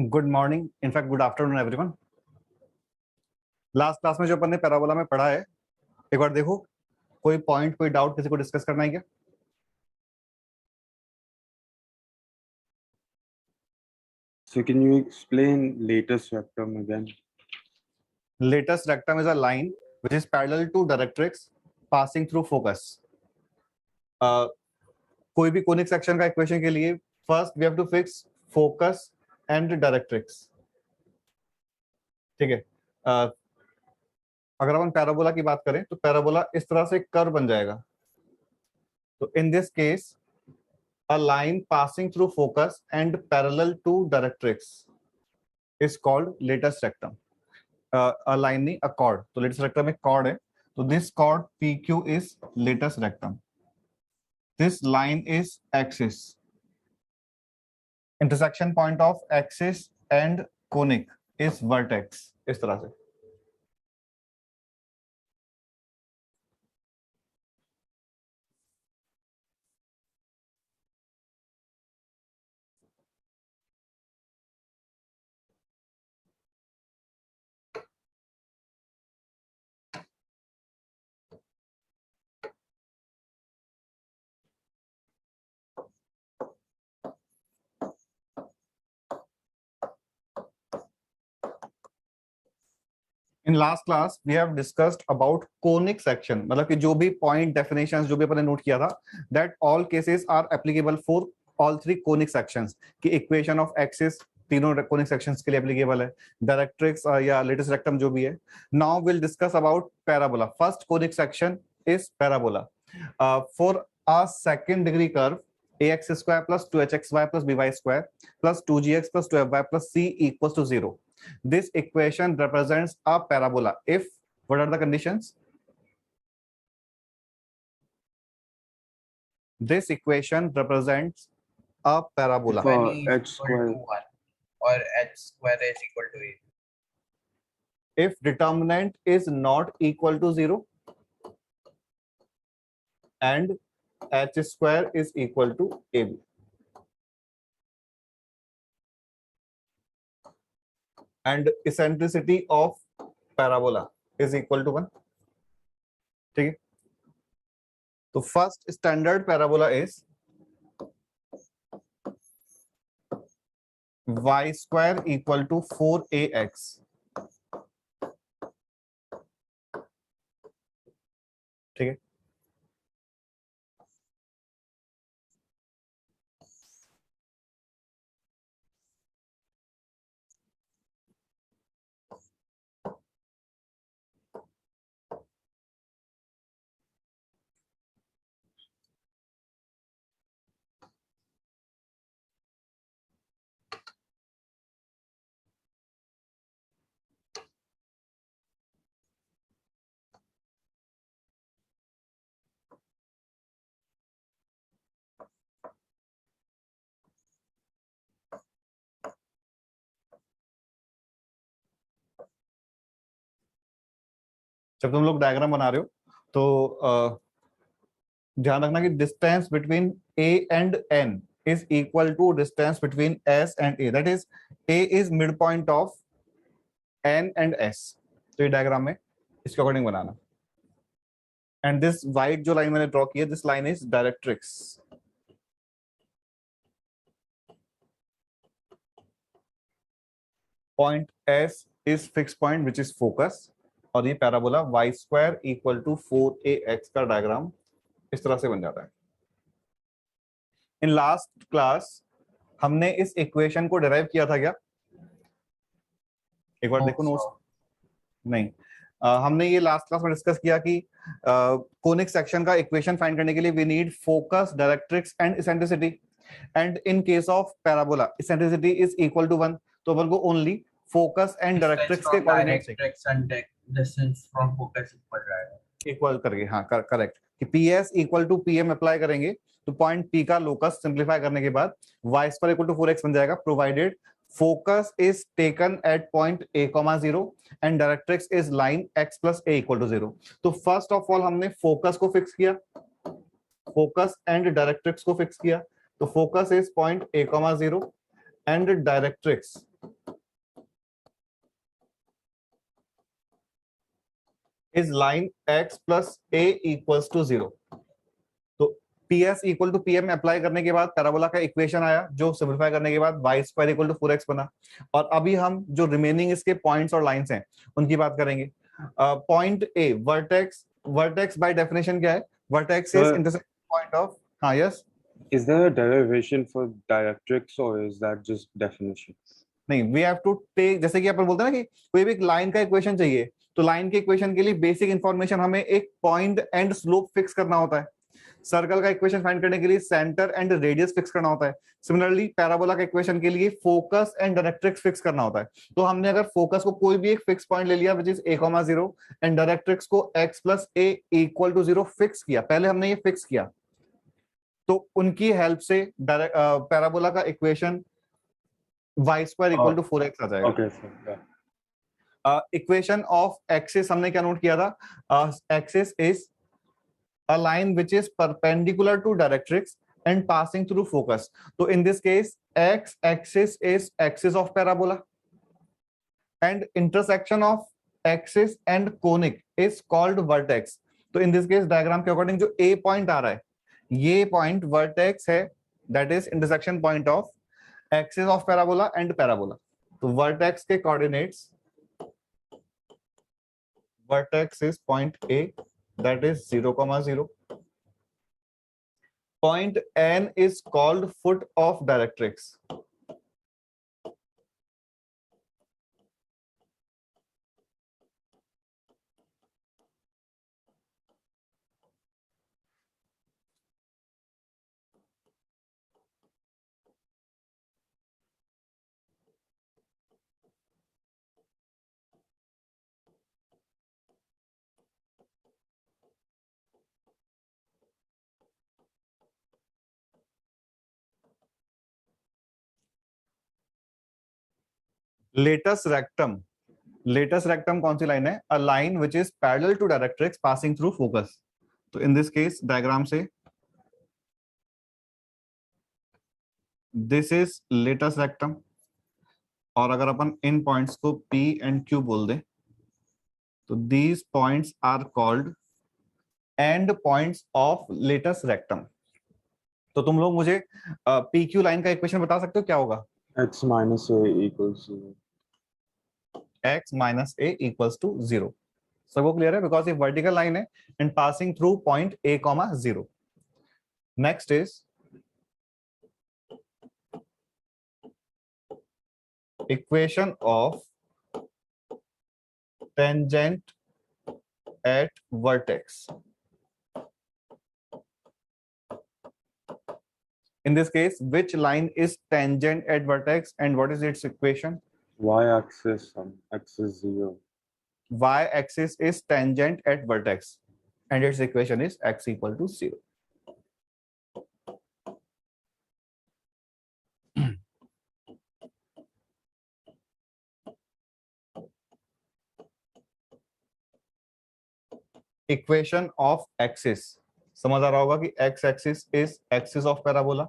Good morning, in fact good afternoon everyone. Last class में जो अपन ने पैराबोला में पढ़ा है, एक बार देखो, कोई पॉइंट, कोई डाउट किसी को डिस्कस करना है क्या? So can you explain latest rectum again? Latest rectum is a line which is parallel to directrix passing through focus. कोई भी कोनिक सेक्शन का इक्वेशन के लिए first we have to fix focus and directrix. ठीक है। अगर अपन parabola की बात करें तो पैराबोला इस तरह से कर्व बन जाएगा। तो in this case a line passing through focus and parallel to directrix is called latus rectum. A line नहीं, a chord. तो latus rectum एक chord है। तो this chord PQ is latus rectum. This line is axis. Intersection point of axis and conic is vertex. इस तरह से। In last class we have discussed about conic section, मतलब कि जो भी point definitions जो भी अपन ने नोट किया था, that all cases are applicable for all three conic sections कि equation of axis तीनों conic sections के लिए applicable है, directrix या latus rectum जो भी है। Now we'll discuss about parabola. First conic section is parabola. For a second degree curve, ax square plus 2hxy plus by square plus 2gx plus 2fy plus c equals to 0. This equation represents a parabola if, what are the conditions? This equation represents a parabola. For If h square. equal to 1 or h square is equal to 8. If determinant is not equal to 0 and h square is equal to ab. And eccentricity of parabola is equal to 1. ठीक है। तो first standard parabola is y square equal to 4ax. ठीक है। जब तुम लोग diagram बना रहे हो तो ध्यान रखना कि distance between a and n is equal to distance between s and a. That is, a is midpoint of n and s. तो ये डायग्राम में इसके according banana. And this white जो लाइन मैंने ड्रॉ की है, this line is directrix. Point s is fixed point which is focus, और ये parabola y square equal to 4ax का डायग्राम इस तरह से बन जाता है। इन लास्ट क्लास हमने इस इक्वेशन को डिराइव किया था क्या? एक बार देखो नोट्स। नहीं, हमने ये लास्ट क्लास में डिस्कस किया कि कोनिक सेक्शन का इक्वेशन फाइंड करने के लिए we need focus, directrix and eccentricity. And in case of parabola eccentricity is equal to 1, तो अपन को ओनली फोकस एंड डायरेक्ट्रिक्स के coordinates distance from focus equal करके, हाँ करेक्ट, कि ps equal to pm apply करेंगे तो पॉइंट p का लोकस सिंप्लीफाई करने के बाद y square equal to 4x बन जाएगा, provided focus is taken at point a, 0 and directrix is line x plus a equal to 0. तो फर्स्ट ऑफ ऑल हमने फोकस को फिक्स किया, फोकस एंड डायरेक्ट्रिक्स को फिक्स किया। तो focus is point a, 0 and directrix is line x plus a equals to 0. तो ps equal to pm में apply करने के बाद पैराबोला का इक्वेशन आया, जो सिंपलीफाई करने के बाद y square equal to 4x बना. और अभी हम जो रिमेनिंग इसके पॉइंट्स और लाइंस हैं उनकी बात करेंगे. Point A vertex, vertex by definition क्या है? Vertex is intersection point of, हाँ yes. Is there a derivation for directrix or is that just definition? नहीं, वी हैव टू टेक, जैसे कि अपन बोलते हैं ना कि कोई भी एक लाइन का इक्वेशन चाहिए, तो लाइन के इक्वेशन के लिए बेसिक इंफॉर्मेशन हमें एक पॉइंट एंड स्लोप फिक्स करना होता है. सर्कल का इक्वेशन फाइंड करने के लिए सेंटर एंड रेडियस फिक्स करना होता है. सिमिलरली पैराबोला का इक्वेशन के लिए फोकस एंड डायरेक्ट्रिक्स फिक्स करना होता है. तो हमने अगर फोकस को कोई भी एक फिक्स पॉइंट ले लिया which is a,0 and directrix को x plus a equal to 0 fix किया, पहले हमने ये फिक्स किया, तो उनकी हेल्प से पैराबोला का equation y square equal to 4x आ जाएगा. Okay, sir. Yeah. Equation of axis हमने क्या नोट किया था? Axis is a line which is perpendicular to directrix and passing through focus. So in this case, x axis is axis of parabola, and intersection of axis and conic is called vertex. So in this case, diagram के according जो a point आ रहा है, ये point vertex है, that is intersection point of axis of parabola and parabola. तो vertex के coordinates, vertex is point a, that is 0,0. Point N is called foot of directrix. Latus rectum, latus rectum कौन सी line है? A line which is parallel to directrix passing through focus. तो in this case diagram से this is latus rectum, और अगर अपन इन points को P and Q बोल दें, तो these points are called end points of latus rectum. तो तुम लोग मुझे PQ लाइन का इक्वेशन बता सकते हो क्या होगा? X minus a equals 0. x minus a equals to 0. सबको क्लियर है? बिकॉज ये वर्टिकल लाइन है and passing through point a, 0. Next is equation of tangent at vertex. In this case, which line is tangent at vertex and what is its equation? Y-axis, x is 0. Y-axis is tangent at vertex and its equation is x equal to 0. Equation of axis. समझ आ रहा होगा कि x axis is axis of parabola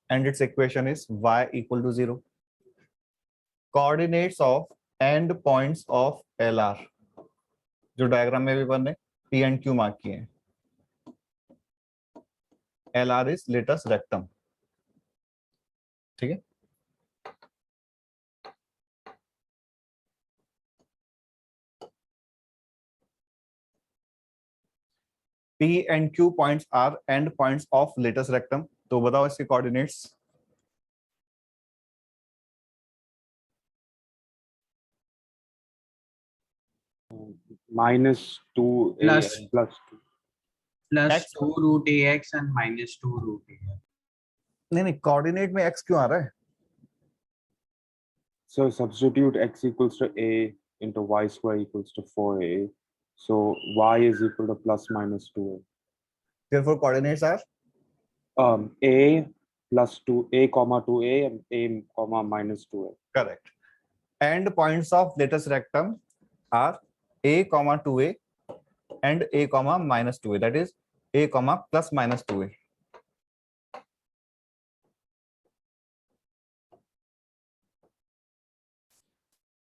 and its equation is y equal to 0. Coordinates of end points of LR, जो diagram में भी बने P and Q mark किए हैं. LR is latus rectum. ठीक है? P and Q points are end points of latus rectum. तो बताओ इसके coordinates. Minus 2a Plus. and plus 2. Plus X. 2 root ax and minus 2 root ax. नहीं, coordinate में x क्यों आ रहा है? So substitute x equals to a into y square equals to 4a. So y is equal to plus minus 2a. Therefore coordinates are A plus 2a comma 2a and a comma minus 2a. correct. End points of latus rectum are a comma 2a and a comma minus 2a, that is a comma plus minus 2a.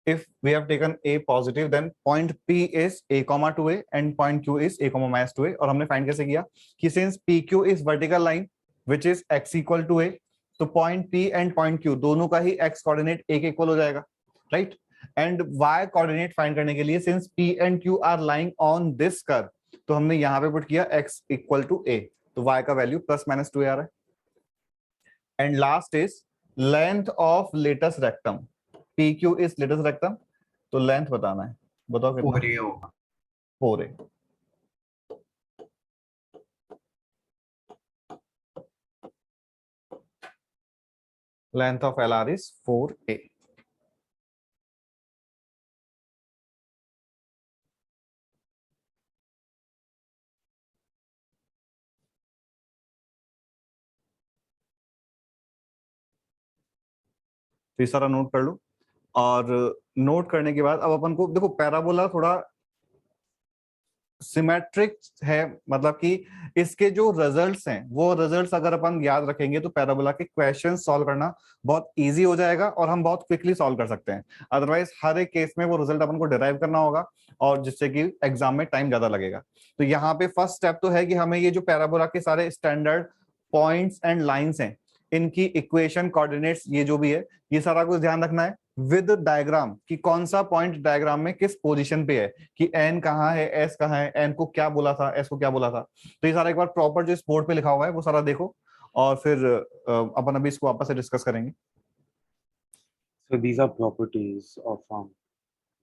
if we have taken a positive, then point P is a comma 2a and point Q is a comma minus 2a. और हमने find कैसे किया कि since PQ is vertical line which is x equal to a, तो point P and point Q दोनों का ही x coordinate a के equal हो जाएगा, right? And y coordinate find करने के लिए since P and Q are lying on this curve, तो हमने यहाँ पे पुट किया x इक्वल टू a, तो y का वैल्यू प्लस माइनस 2a आ रहा है. And last is length of latus rectum. PQ is latus rectum, तो लेंथ बताना है. बताओ कितना? 4a होगा. 4a. Length of LR is 4a. तो ये सारा नोट कर लो. और नोट करने के बाद अब अपन को देखो पैराबोला थोड़ा सिमेट्रिक है, मतलब कि इसके जो रिजल्ट्स हैं वो रिजल्ट्स अगर अपन याद रखेंगे तो पैराबोला के क्वेश्चन सॉल्व करना बहुत इजी हो जाएगा और हम बहुत क्विकली सॉल्व कर सकते हैं. अदरवाइज हर एक केस में वो रिजल्ट अपन को डिराइव करना होगा और जिससे कि एग्जाम में टाइम ज्यादा लगेगा. तो यहाँ पे फर्स्ट स्टेप तो है कि हमें ये जो पैराबोला के सारे स्टैंडर्ड पॉइंट्स एंड लाइंस हैं इनकी इक्वेशन कोऑर्डिनेट्स ये जो भी है ये सारा कुछ ध्यान रखना है विद डायग्राम कि कौन सा पॉइंट डायग्राम में किस पोजीशन पे है, कि एन कहाँ है, एस कहाँ है, एन को क्या बोला था, एस को क्या बोला था. तो ये सारा एक बार प्रॉपर जो इस बोर्ड पे लिखा हुआ है वो सारा देखो और फिर अपन अभी इसको वापस से डिस्कस करेंगे. So these are properties of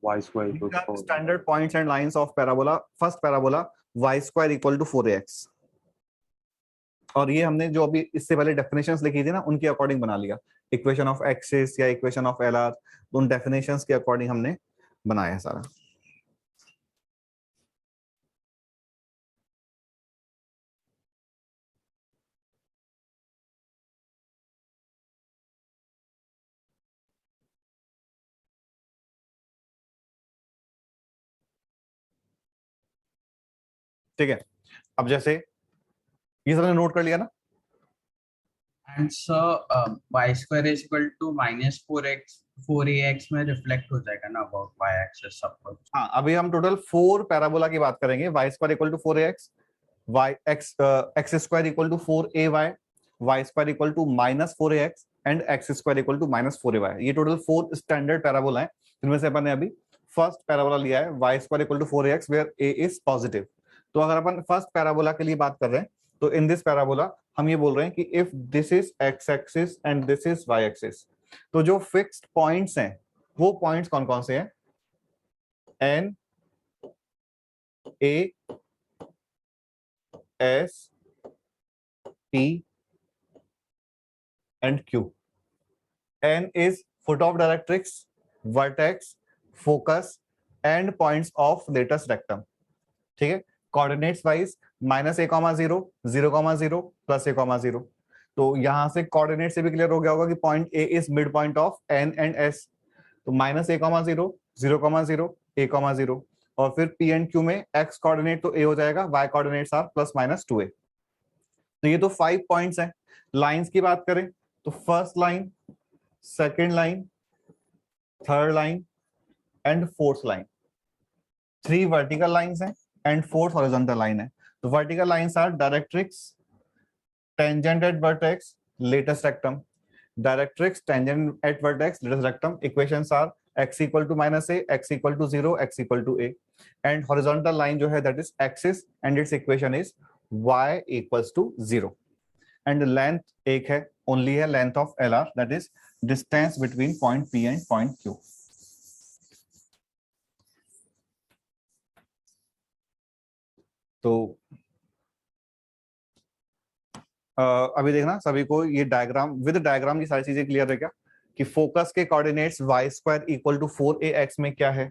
y square equals 4. Standard points and lines of parabola. First parabola y square equal to 4ax, और ये हमने जो अभी इससे पहले डेफिनेशंस लिखी थी ना उनके अकॉर्डिंग बना लिया. इक्वेशन ऑफ एक्सिस या इक्वेशन ऑफ एलआर, उन डेफिनेशंस के अकॉर्डिंग हमने बनाया है सारा. ठीक है. अब जैसे ये सबने नोट कर लिया ना. And so y square is equal to minus 4ax में रिफ्लेक्ट हो जाएगा ना अबाउट y axis सब कुछ. हाँ, अभी हम टोटल 4 पैराबोला की बात करेंगे. y square equal to 4ax, y x square equal to 4ay, y square equal to minus 4ax and x square equal to minus 4ay. ये टोटल 4 स्टैंडर्ड पैराबोला है जिनमें से अपन ने अभी फर्स्ट पैराबोला लिया है y square equal to 4ax where a is positive. तो अगर अपन फर्स्ट पैराबोला के लिए बात कर रहे हैं तो इन दिस पैराबोला हम ये बोल रहे हैं कि if this is x axis and this is y axis, तो जो फिक्स्ड पॉइंट्स हैं वो पॉइंट्स कौन कौन से हैं? n, a, s, t and q. n is foot of directrix, vertex, focus and points of latest rectum. ठीक है. Coordinates wise minus a, 0, 0, 0 plus a, 0. तो यहां से कोऑर्डिनेट से भी क्लियर हो गया होगा कि point a is mid point of n and s. तो माइनस a, 0, 0, 0, a, 0. और फिर p एंड q में x कोऑर्डिनेट तो a हो जाएगा, y coordinates are plus minus 2a. तो ये तो 5 पॉइंट्स हैं. लाइंस की बात करें तो first line, second line, third line and fourth line, 3 vertical lines हैं and 4th horizontal line है. तो vertical lines are directrix, tangent at vertex, latest rectum. Directrix, tangent at vertex, latest rectum. Equations are x equal to minus a, x equal to 0, x equal to a. And horizontal line जो है that is axis and its equation is y equals to 0. And length एक है, only है length of LR, that is distance between point P and point Q. तो अभी देखना सभी को ये डायग्राम विद डायग्राम की सारी चीजें क्लियर है क्या? कि फोकस के coordinates y square equal to 4ax में क्या है,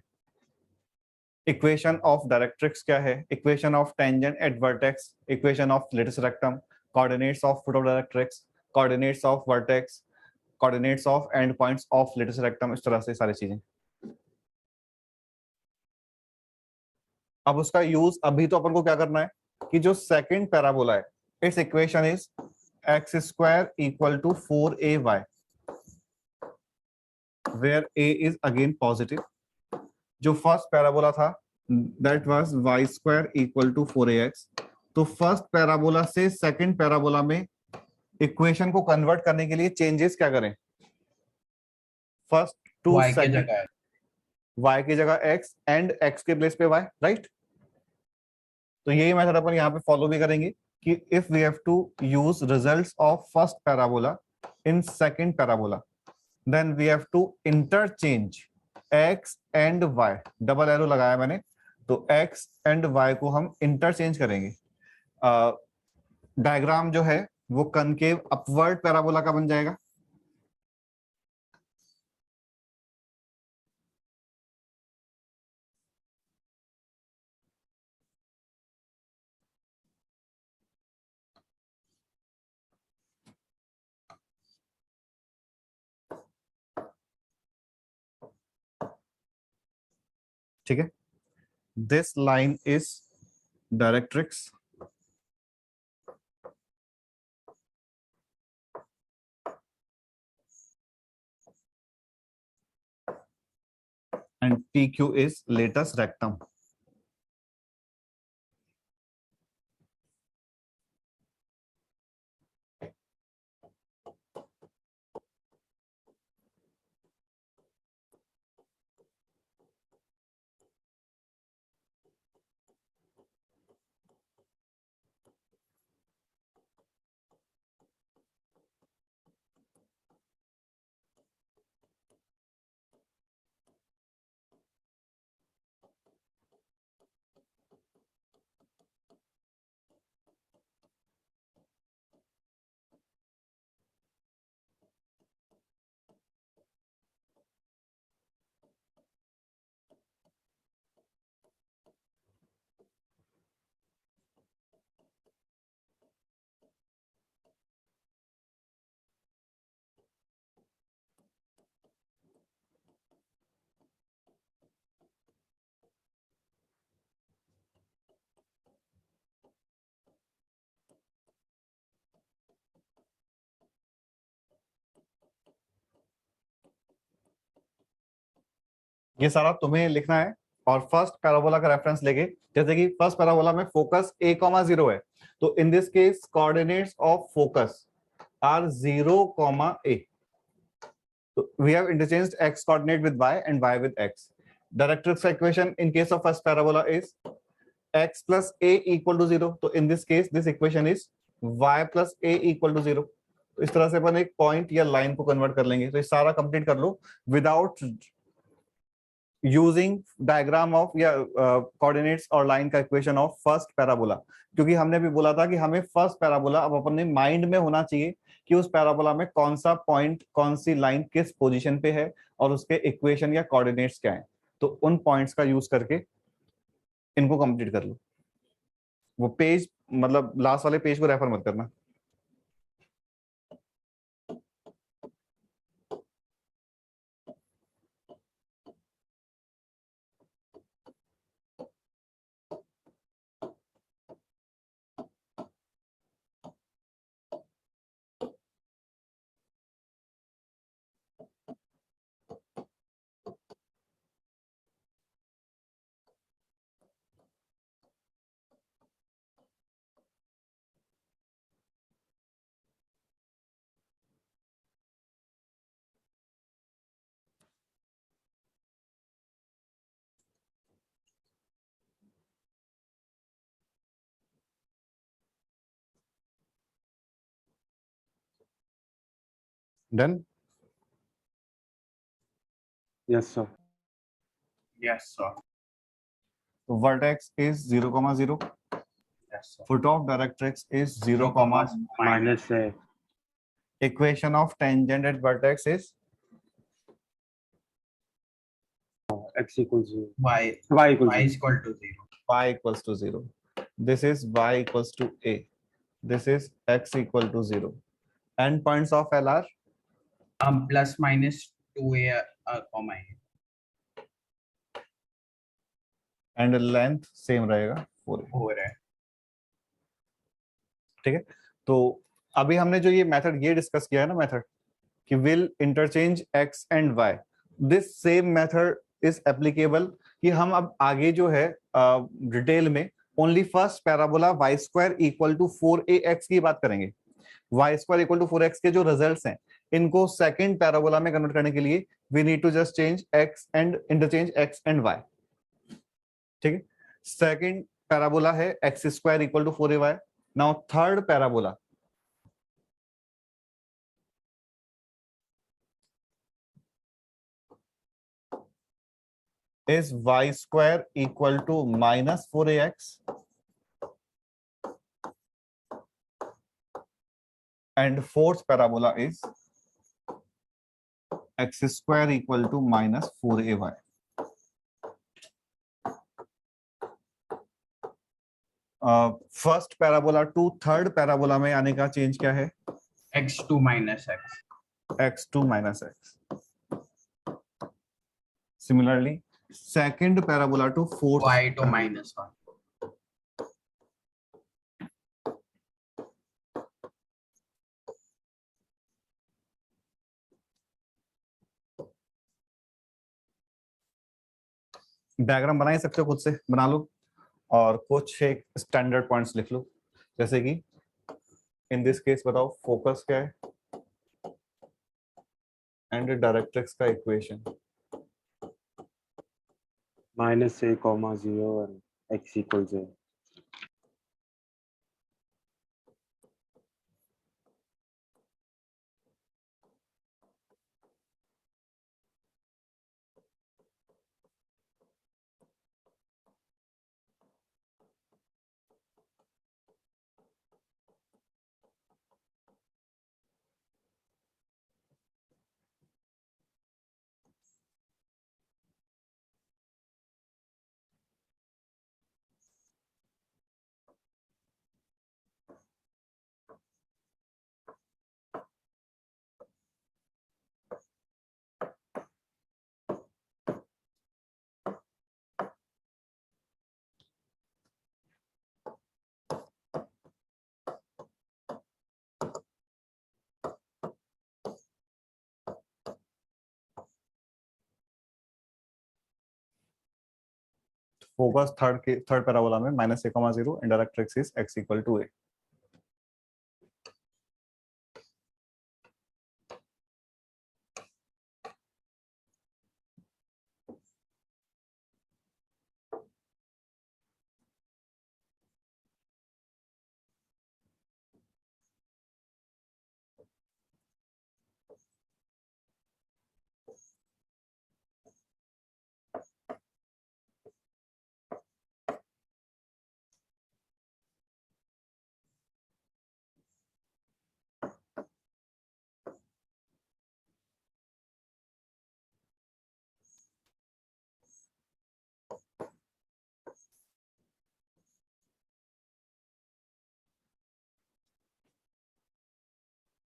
इक्वेशन ऑफ डायरेक्ट्रिक्स क्या है, equation of tangent at vertex, equation of latus rectum, coordinates of foot of directrix, coordinates of vertex, coordinates of end points of latus rectum. इस तरह से सारी चीजें. अब उसका यूज अभी तो अपन को क्या करना है कि जो सेकंड पैराबोला है its equation is x square equal to 4ay. Where a is again positive. जो फर्स्ट पैराबोला था that was y square equal to 4ax. तो फर्स्ट पैराबोला से सेकंड पैराबोला में इक्वेशन को कन्वर्ट करने के लिए चेंजेस क्या करें? फर्स्ट टू y के सेकंड, जगह y की जगह x एंड x के प्लेस पे y, राइट? तो यही मेथड अपन यहाँ पे फॉलो भी करेंगे कि if we have to use results of first parabola in second parabola, then we have to interchange x and y. Double arrow लगाया मैंने, तो x एंड y को हम इंटरचेंज करेंगे. डायग्राम जो है वो कनकेव अपवर्ड पैराबोला का बन जाएगा. ठीक है. This line is directrix. and PQ is latus rectum. ये सारा तुम्हें लिखना है और फर्स्ट पैराबोला का रेफरेंस लेके, जैसे कि फर्स्ट पैराबोला में फोकस a,0 है, तो in this case coordinates of focus are 0, so we have interchanged x coordinate with y and y with x. Directrix equation in case of first parabola is x plus a equal to 0. So in this case, this equation is y plus a equal to 0. तो इस तरह से अपन एक point या line को convert कर लेंगे. तो ये सारा कंप्लीट कर लो विदाउट यूजिंग डायग्राम ऑफ या कोऑर्डिनेट्स और लाइन का इक्वेशन ऑफ फर्स्ट पैराबोला, क्योंकि हमने भी बोला था कि हमें फर्स्ट पैराबोला अब अपने माइंड में होना चाहिए कि उस पैराबोला में कौन सा पॉइंट, कौन सी लाइन किस पोजीशन पे है और उसके इक्वेशन या कोऑर्डिनेट्स क्या हैं. तो उन पॉइंट्स का यूज करके इनको कंप्लीट कर लो. वो पेज मतलब लास्ट वाले पेज को रेफर मत करना. Done. Yes, sir. yes sir. So vertex is 0,0. Yes sir. Foot of directrix is 0, Minus a. equation of tangent at vertex is X equals 0. y Y equals y 0. is equal to 0. y equals to 0. This is y equals to a. This is x equal to 0. Endpoints of L are plus minus 2a comma a. and length same रहेगा 4a. हो रहा है. ठीक है. तो अभी हमने जो ये मेथड ये डिस्कस किया है ना, मेथड कि will interchange x and y, this same method is applicable कि हम अब आगे जो है डिटेल में only first parabola y square equal to 4ax की बात करेंगे। Y square equal to 4x के जो रिजल्ट्स हैं इनको सेकंड पैराबोला में कन्वर्ट करने के लिए we need to just change x and interchange x and y। ठीक है, सेकंड पैराबोला है x square equal to 4ay। Now third parabola is y square equal to minus 4ax and fourth parabola is x square equal to minus 4ay। First parabola to third parabola में आने का change क्या है? x2 minus x. x2 minus x। Similarly, second parabola to fourth y2 minus 1. Diagram बना ही सकते हो, खुद से बना लो और कुछ एक स्टैंडर्ड पॉइंट्स लिख लो, जैसे कि इन दिस केस बताओ फोकस क्या है एंड डायरेक्ट्रिक्स का equation. -a, 0 and x equals a. Focus third parabola में -a, 0 and directrix is x equal to a।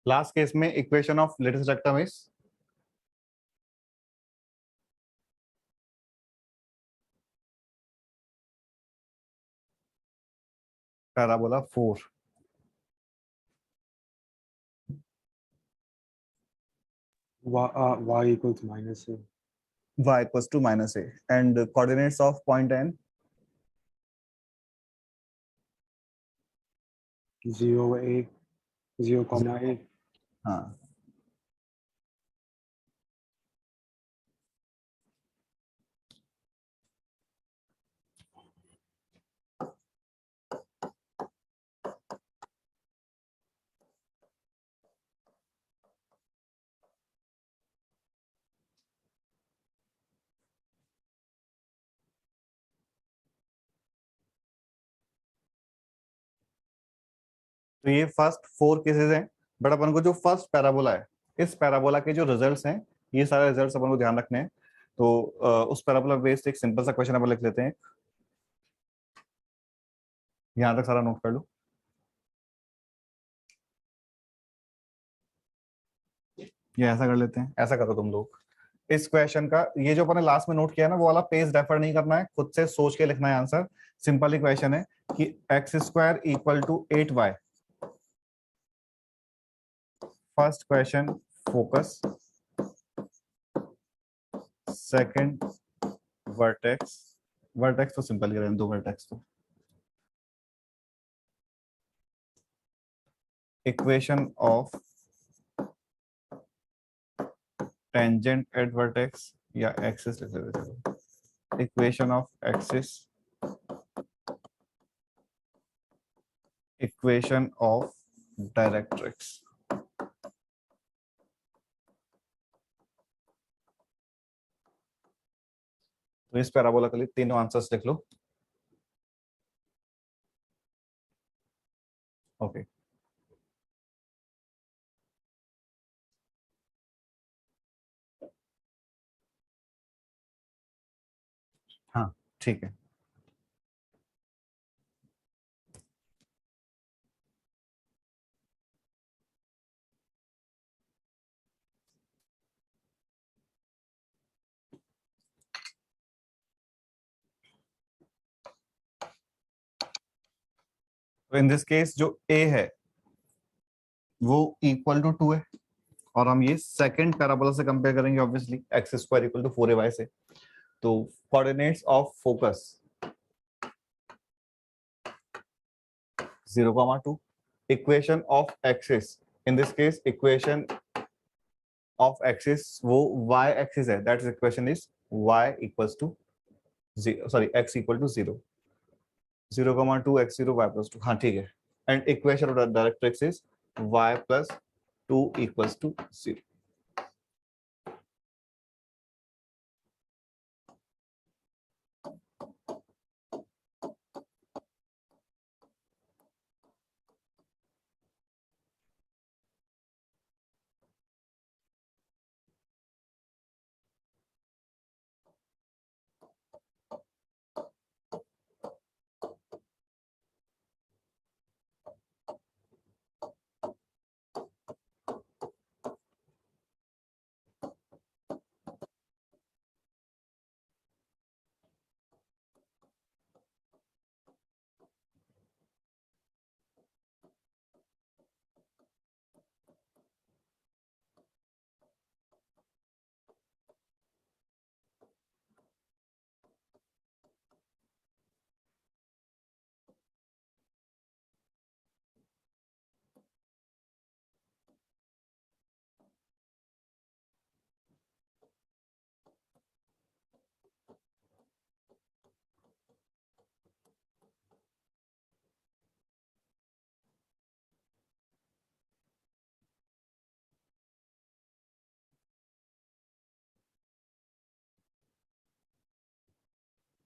Last case में equation of latus rectum is parabola 4 y equals -a. y equals to -a and coordinates of point n 0 comma a. हाँ। तो ये first 4 cases हैं, but अपन को जो first parabola है इस parabola के जो रिजल्ट्स हैं ये सारे रिजल्ट्स अपन को ध्यान रखने हैं। तो उस पैराबोला बेस्ड एक सिंपल सा क्वेश्चन अपन लिख लेते हैं, यहां तक सारा नोट कर लो। ये ऐसा कर लेते हैं, ऐसा करो तुम लोग। इस क्वेश्चन का ये जो अपन ने लास्ट में नोट किया है ना वो वाला पेज रेफर नहीं करना है, खुद से सोच के लिखना है आंसर। सिंपल ही क्वेश्चन है कि x square equal to 8y। First question focus, second vertex, vertex तो सिंपल ही रहें, दो वर्टेक्स तो equation of tangent at vertex या एक्सिस लिख देते हैं, equation of axis, equation of directrix. तो इस पैराबोला के लिए तीनों आंसर्स लिख लो। ओके हाँ ठीक है। तो इन दिस केस जो a है वो इक्वल टू 2 है, और हम ये सेकंड पैराबोला से कंपेयर करेंगे obviously, x square equal to 4ay से। तो coordinates of focus 0,2, equation of axis, in this case equation of axis वो y एक्सिस है, that equation is y equals to 0, sorry x equal to 0, 0,2 x0 y plus 2, हाँ ठीक है। And equation of directrix is y plus 2 equals to 0।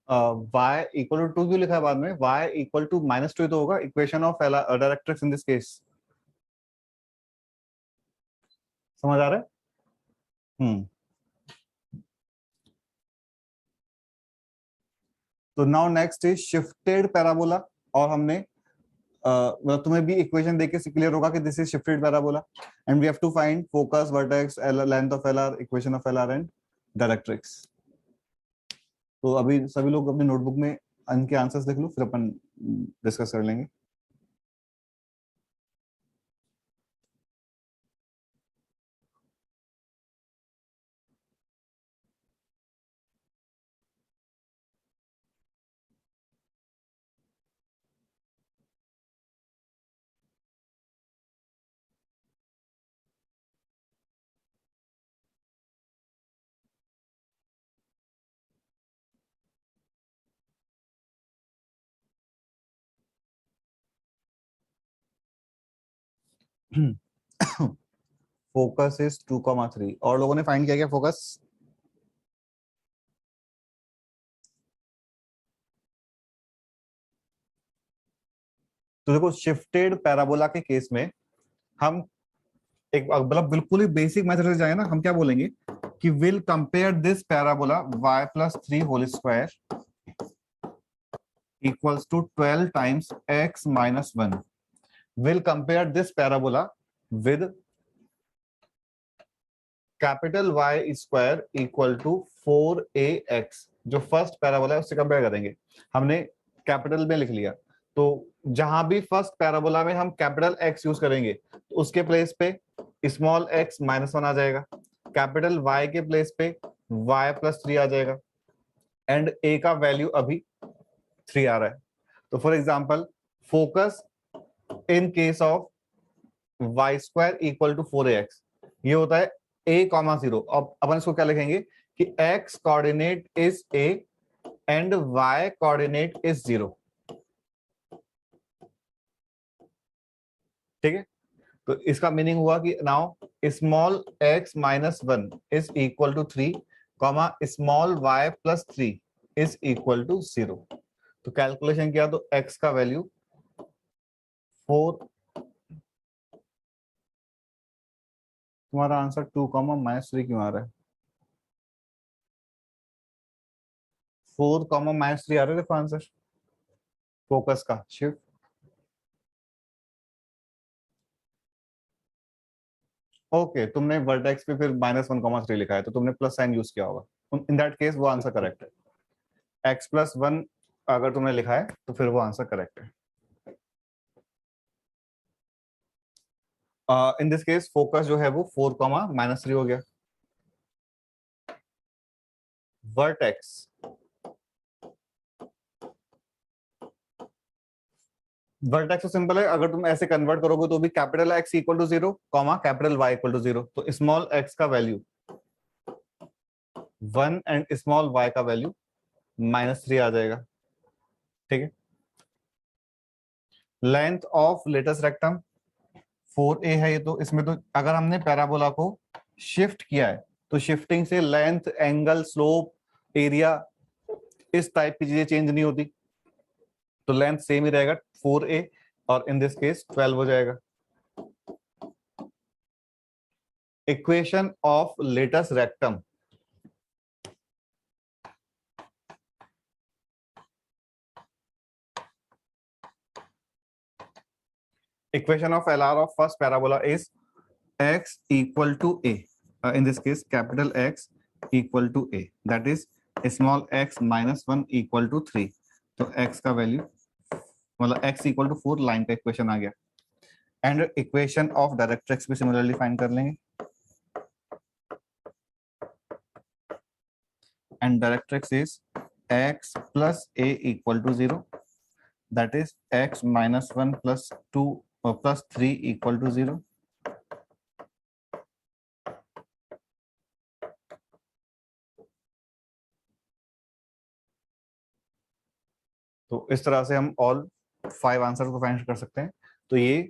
y equal to 2 क्यों लिखा है बाद में, y इक्वल टू -2 तो होगा equation of directrix in this case. समझ आ रहा है? तो now next is shifted parabola, और हमने मतलब तुम्हें भी इक्वेशन देख के क्लियर होगा कि this is shifted parabola and we have to find focus, vertex, length of LR, equation of LR and directrix. तो अभी सभी लोग अपने नोटबुक में इनके आंसर्स लिख लो, फिर अपन डिस्कस कर लेंगे। फोकस इज 2,3, और लोगों ने फाइंड किया क्या फोकस? तो देखो शिफ्टेड पैराबोला के केस में हम एक मतलब बिल्कुल ही बेसिक मेथड से जाए ना, हम क्या बोलेंगे कि will compare this parabola y plus 3 whole square equals to 12 times x minus 1। Will compare this parabola with capital Y square equal to 4ax, जो फर्स्ट पैराबोला है उससे कंपेयर करेंगे। हमने कैपिटल में लिख लिया, तो जहां भी फर्स्ट पैराबोला में हम कैपिटल X यूज करेंगे तो उसके प्लेस पे स्मॉल x -1 आ जाएगा, कैपिटल Y के प्लेस पे y प्लस 3 आ जाएगा एंड a का वैल्यू अभी 3 आ रहा है। तो for example focus in case of y square equal to 4ax, ये होता है a कॉमा 0। अब अपन इसको क्या लिखेंगे कि x coordinate is a and y coordinate is 0। ठीक है, तो इसका मीनिंग हुआ कि now small x minus 1 is equal to 3 comma small y plus 3 is equal to 0। तो कैलकुलेशन किया तो x का वैल्यू 4, तुम्हारा आंसर 2 कॉमा माइनस 3 क्यों आ रहा है? 4 कॉमा माइनस 3 आ रहा है, देखो आंसर फोकस का शिफ्ट। ओके, तुमने वर्टेक्स पे फिर -1 कॉमा 3 लिखा है तो तुमने प्लस साइन यूज किया होगा, इन दैट केस वो आंसर करेक्ट है। x प्लस 1 अगर तुमने लिखा है तो फिर वो आंसर करेक्ट है। इन दिस केस फोकस जो है वो 4 कॉमा माइनस 3 हो गया। वर्टेक्स वर्टेक्स तो सिंपल है, अगर तुम ऐसे कन्वर्ट करोगे तो भी capital x equal to 0 comma capital y equal to 0, तो स्मॉल x का वैल्यू 1 एंड स्मॉल y का वैल्यू -3 आ जाएगा। ठीक है, length of latus rectum 4a है ये, तो इसमें तो अगर हमने पैराबोला को शिफ्ट किया है तो शिफ्टिंग से लेंथ, एंगल, स्लोप, एरिया, इस टाइप की चीजें चेंज नहीं होती, तो लेंथ सेम ही रहेगा 4a और इन दिस केस 12 हो जाएगा। Equation of latus rectum equation of LR of first parabola is x equal to a, in this case capital X equal to a, that is small x minus 1 equal to 3, तो x का value मतलब x equal to 4 line का equation आ गया। And equation of directrix भी similarly find कर लेंगे, and directrix is x plus a equal to 0, that is x minus 1 plus 2 plus 3 equal to 0। तो इस तरह से हम ऑल 5 आंसर को फाइंड कर सकते हैं। तो ये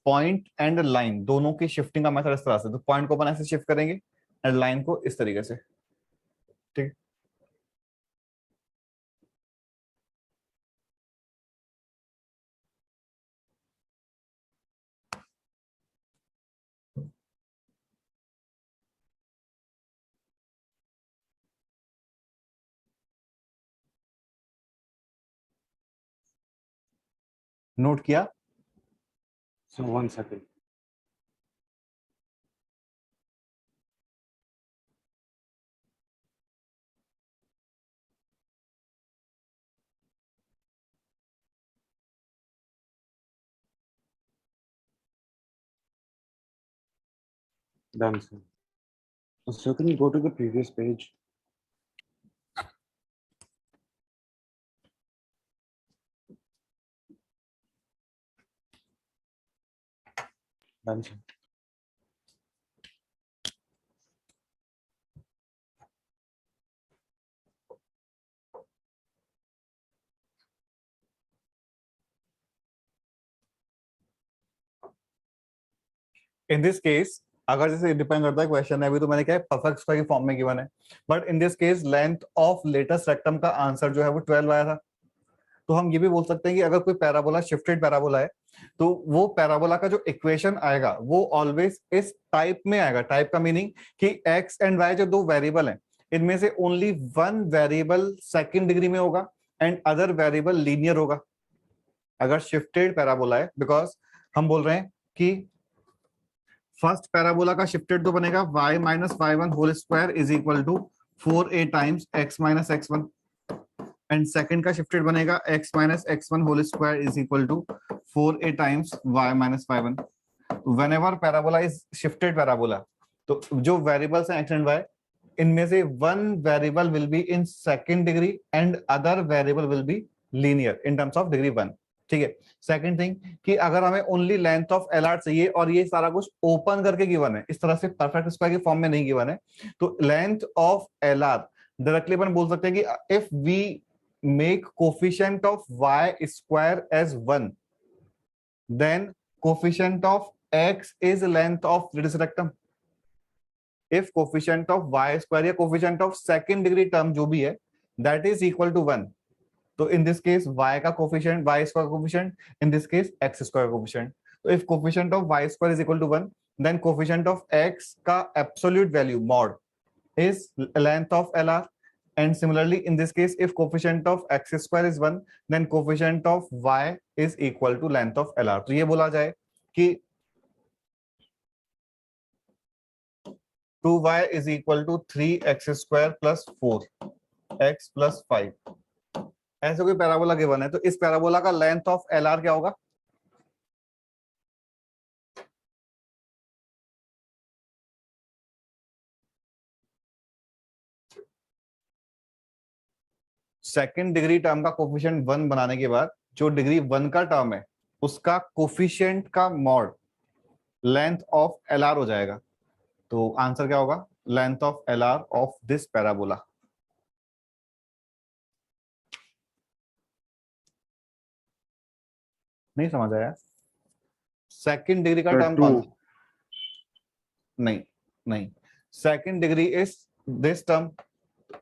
पॉइंट एंड लाइन दोनों की शिफ्टिंग का मेथड इस तरह से, तो पॉइंट को अपन ऐसे शिफ्ट करेंगे एंड लाइन को इस तरीके से। ठीक, नोट किया? So 1 second. Done, sir. So can you go to the previous page? Done, sir. In this case अगर जैसे डिपेंड करता है क्वेश्चन है, अभी तो मैंने क्या है परफेक्ट स्क्वायर की फॉर्म में गिवन है, but in this case length of latus rectum का आंसर जो है वो 12 आया था। तो हम ये भी बोल सकते हैं कि अगर कोई पैराबोला शिफ्टेड पैराबोला है तो वो पैराबोला का जो इक्वेशन आएगा वो ऑलवेज इस टाइप में आएगा। टाइप का मीनिंग कि एक्स एंड वाई जो दो वेरिएबल हैं इनमें से only one variable second degree में होगा एंड अदर वेरिएबल लीनियर होगा अगर शिफ्टेड पैराबोला है, बिकॉज हम बोल रहे हैं कि फर्स्ट पैराबोला का शिफ्टेड तो बनेगा y minus y1 whole square is equal to 4a times x minus x1 and second का शिफ्टेड बनेगा x minus x1 whole square is equal to 4a times y minus y1। whenever parabola is shifted parabola तो जो variables हैं x and Y, इनमें से one variable will be in second degree and other variable will be linear in terms of degree 1। ठीक है। Second thing कि अगर हमें only length of L are चाहिए और ये सारा कुछ ओपन करके गिवन है, इस तरह से परफेक्ट स्क्वायर के फॉर्म में नहीं गिवन है, तो length of L R directly अपन बोल सकते हैं कि if we make coefficient of y square as 1, then coefficient of x is length of radius rectum. if coefficient of y square या coefficient of second degree term जो भी है that is equal to 1, तो in this case y का coefficient, y square coefficient, in this case x square coefficient, तो if coefficient of y square is equal to 1, then coefficient of x का absolute value mod is length of LR, and similarly in this case if coefficient of x square is 1, then coefficient of y is equal to length of LR। तो ये बोला जाए कि 2y is equal to 3x square plus 4x plus 5, ऐसे कोई parabola given है, तो इस पैराबोला का लेंथ ऑफ एल आर क्या होगा? सेकंड डिग्री टर्म का कोफिशिएंट 1 बनाने के बाद जो डिग्री 1 का टर्म है उसका कोफिशिएंट का mod length of L are हो जाएगा। तो आंसर क्या होगा? Length of L are of this parabola. नहीं समझ आया? सेकंड डिग्री का टर्म कौन सा? नहीं नहीं, second degree is this term,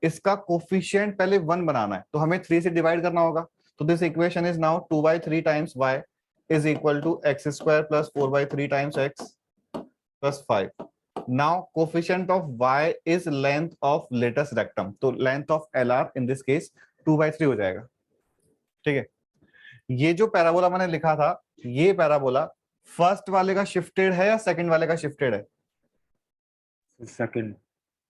इसका कोफिशिएंट पहले 1 बनाना है तो हमें 3 से डिवाइड करना होगा। तो this equation is now 2/3 times y is equal to x square plus 4/3 times x plus 5। now coefficient of y is length of latest rectum, तो length of LR in this case 2/3 हो जाएगा। ठीक है। ये जो पैराबोला मैंने लिखा था, ये पैराबोला फर्स्ट वाले का शिफ्टेड है या सेकंड वाले का शिफ्टेड है? सेकंड।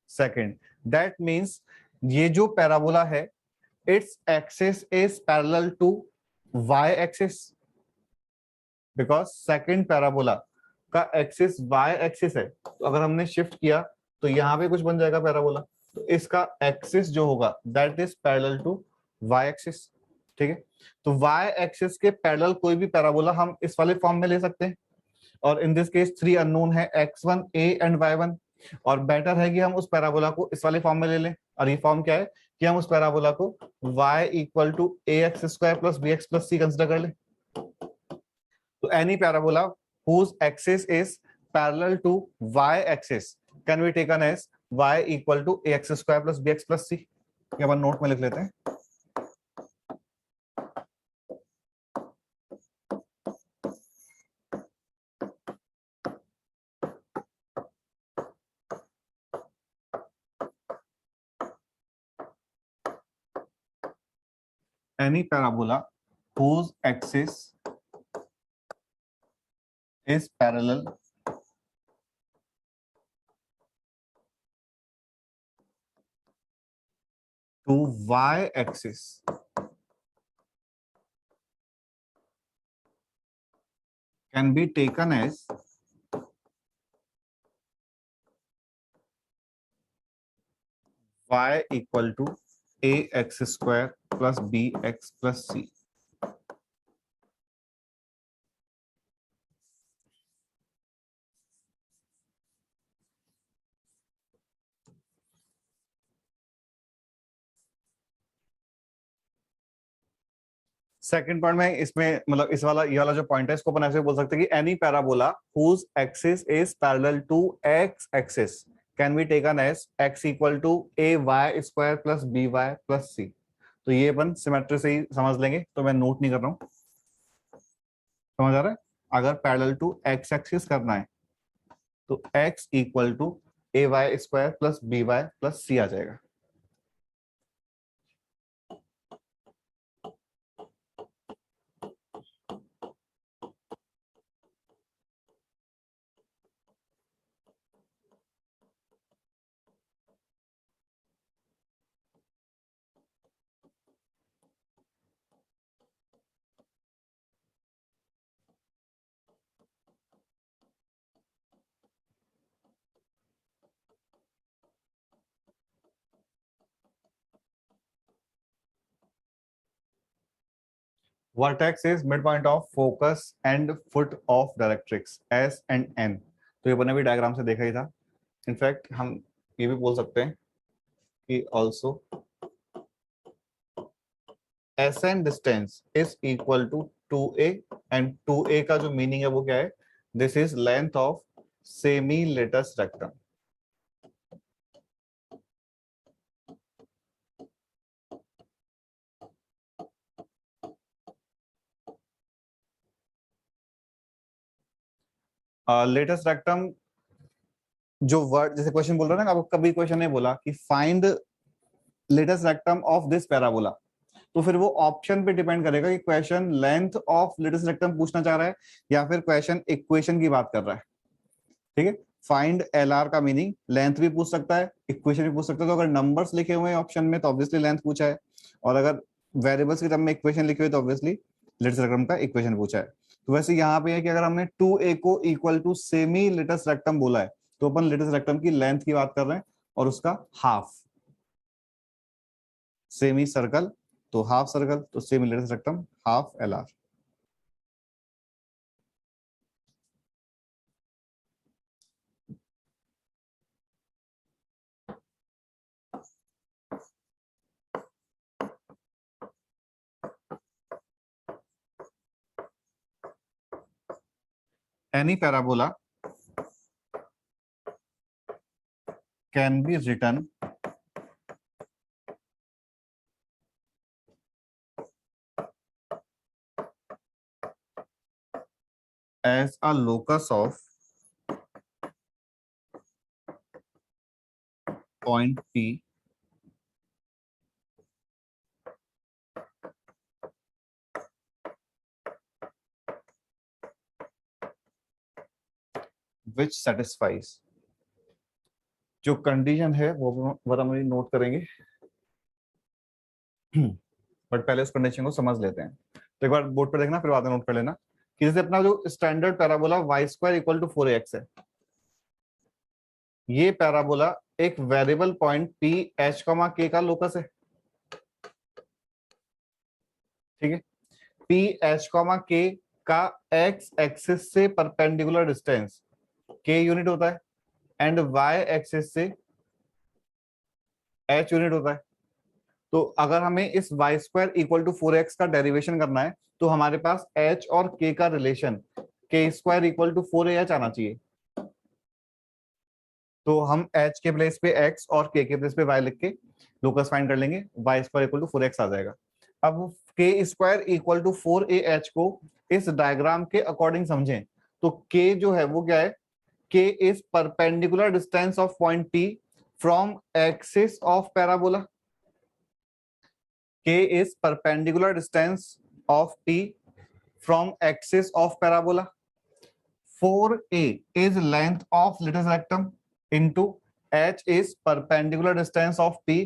सेकंड। दैट मींस ये जो पैराबोला है its axis is parallel to y axis, because second parabola का एक्सिस y एक्सिस है, तो अगर हमने शिफ्ट किया तो यहां पे कुछ बन जाएगा पैराबोला, तो इसका एक्सिस जो होगा that is parallel to y axis. ठीक है। तो y एक्सिस के पैरेलल कोई भी पैराबोला हम इस वाले फॉर्म में ले सकते हैं, और इन दिस केस 3 अननोन है x1 a एंड y1, और बेटर है कि हम उस पैराबोला को इस वाले फॉर्म में ले लें। और ये फॉर्म क्या है कि हम उस पैराबोला को y equal to ax square plus bx plus c consider कर लें। तो any parabola whose axis is parallel to y axis can be taken as y equal to ax square plus bx plus c। ये अपन note में लिख लेते हैं। any parabola whose axis is parallel to y axis can be taken as y equal to ax square plus bx plus c। Second point में इसमें मतलब इस वाला ये वाला जो पॉइंट है इसको अपन ऐसे बोल सकते हैं कि any parabola whose axis is parallel to x axis can be taken as x equal to ay square plus by plus c। तो ये अपन सिमेट्री से ही समझ लेंगे, तो मैं नोट नहीं कर रहा हूं। समझ आ रहा है? अगर पैरेलल टू x एक्सिस करना है तो x equal to ay square plus by plus c आ जाएगा। Vertex is mid point of focus and foot of directrix S and N. तो ये अपने भी डायग्राम से देखा ही था। इनफैक्ट हम ये भी बोल सकते हैं कि also S N distance is equal to 2a and 2a का जो मीनिंग है वो क्या है, this is length of semi latus rectum. Latus rectum जो वर्ड, जैसे क्वेश्चन बोल रहा है ना, आपको कभी क्वेश्चन नहीं बोला कि find latus rectum of this parabola, तो फिर वो ऑप्शन पे डिपेंड करेगा कि question length of latus rectum पूछना चाह रहा है या फिर क्वेश्चन इक्वेशन की बात कर रहा है। ठीक है, फाइंड एलआर का मीनिंग लेंथ भी पूछ सकता है, इक्वेशन भी पूछ सकता है। तो अगर नंबर्स लिखे हुए हैं ऑप्शन में तो ऑब्वियसली लेंथ पूछा है, और अगर वेरिएबल्स की टर्म में इक्वेशन लिखे हुए तो ऑब्वियसली लेटेस्ट रेक्टम का इक्वेशन पूछा है। तो वैसे यहाँ पे है कि अगर हमने 2a को equal to semi latus rectum बोला है तो अपन लेटेस्ट रेक्टम की लेंथ की बात कर रहे हैं और उसका हाफ। सेमी सर्कल तो हाफ सर्कल, तो semi latus rectum half LR. Any parabola can be written as a locus of point P which satisfies। जो कंडीशन है वो हम नोट करेंगे, बट पहले उस कंडीशन को समझ लेते हैं। तो एक बार बोर्ड पर देखना, फिर बाद में नोट कर लेना कि जैसे अपना जो standard parabola y square equal to 4ax है, ये पैराबोला एक variable point p h, k का लोकस है। ठीक है, p h, k का x एक्सिस से परपेंडिकुलर डिस्टेंस k यूनिट होता है एंड y एक्सिस से h यूनिट होता है। तो अगर हमें इस y square equal to 4x का डेरिवेशन करना है तो हमारे पास h और k का relation k square equal to 4ah आना चाहिए। तो हम h के प्लेस पे x और k के प्लेस पे y लिख के लोकस फाइंड कर लेंगे, y square equal to 4x आ जाएगा। अब k square equal to 4ah को इस डायग्राम के अकॉर्डिंग समझें तो k जो है वो क्या है, k is perpendicular distance of point P from axis of parabola. k is perpendicular distance of P from axis of parabola. 4a is length of lattice rectum into h is perpendicular distance of P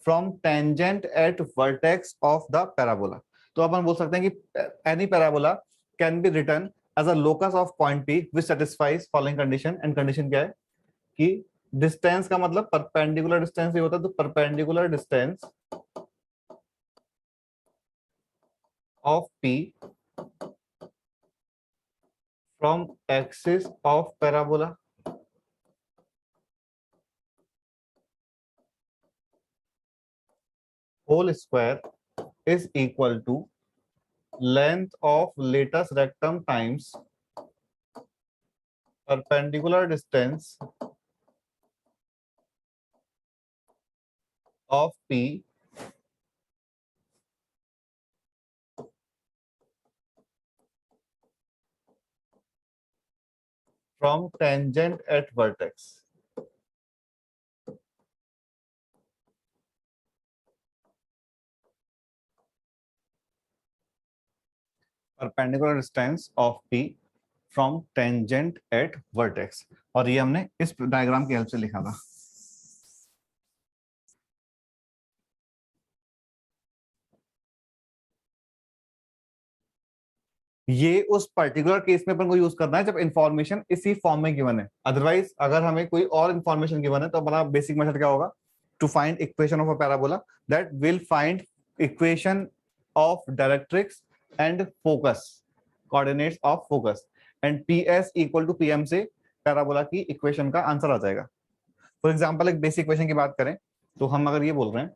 from tangent at vertex of the parabola. तो अपन बोल सकते हैं कि any parabola can be written as a locus of point P which satisfies following condition, and condition क्या है कि distance का मतलब perpendicular distance ही होता है, तो perpendicular distance of P from axis of parabola whole square is equal to length of latus rectum times perpendicular distance of P from tangent at vertex. Perpendicular distance of P from tangent at vertex, और ये हमने इस diagram की help से लिखा था। ये उस पर्टिकुलर केस में अपन को यूज करना है जब इंफॉर्मेशन इसी फॉर्म में गिवन है। अदरवाइज अगर हमें कोई और इंफॉर्मेशन गिवन है तो अपना बेसिक मेथड क्या होगा, to find equation of a parabola that will find equation of directrix and focus, coordinates of focus, and PS equal to PM से पैराबोला की इक्वेशन का आंसर आ जाएगा. फॉर एग्जांपल एक बेसिक इक्वेशन की बात करें तो हम अगर ये बोल रहे हैं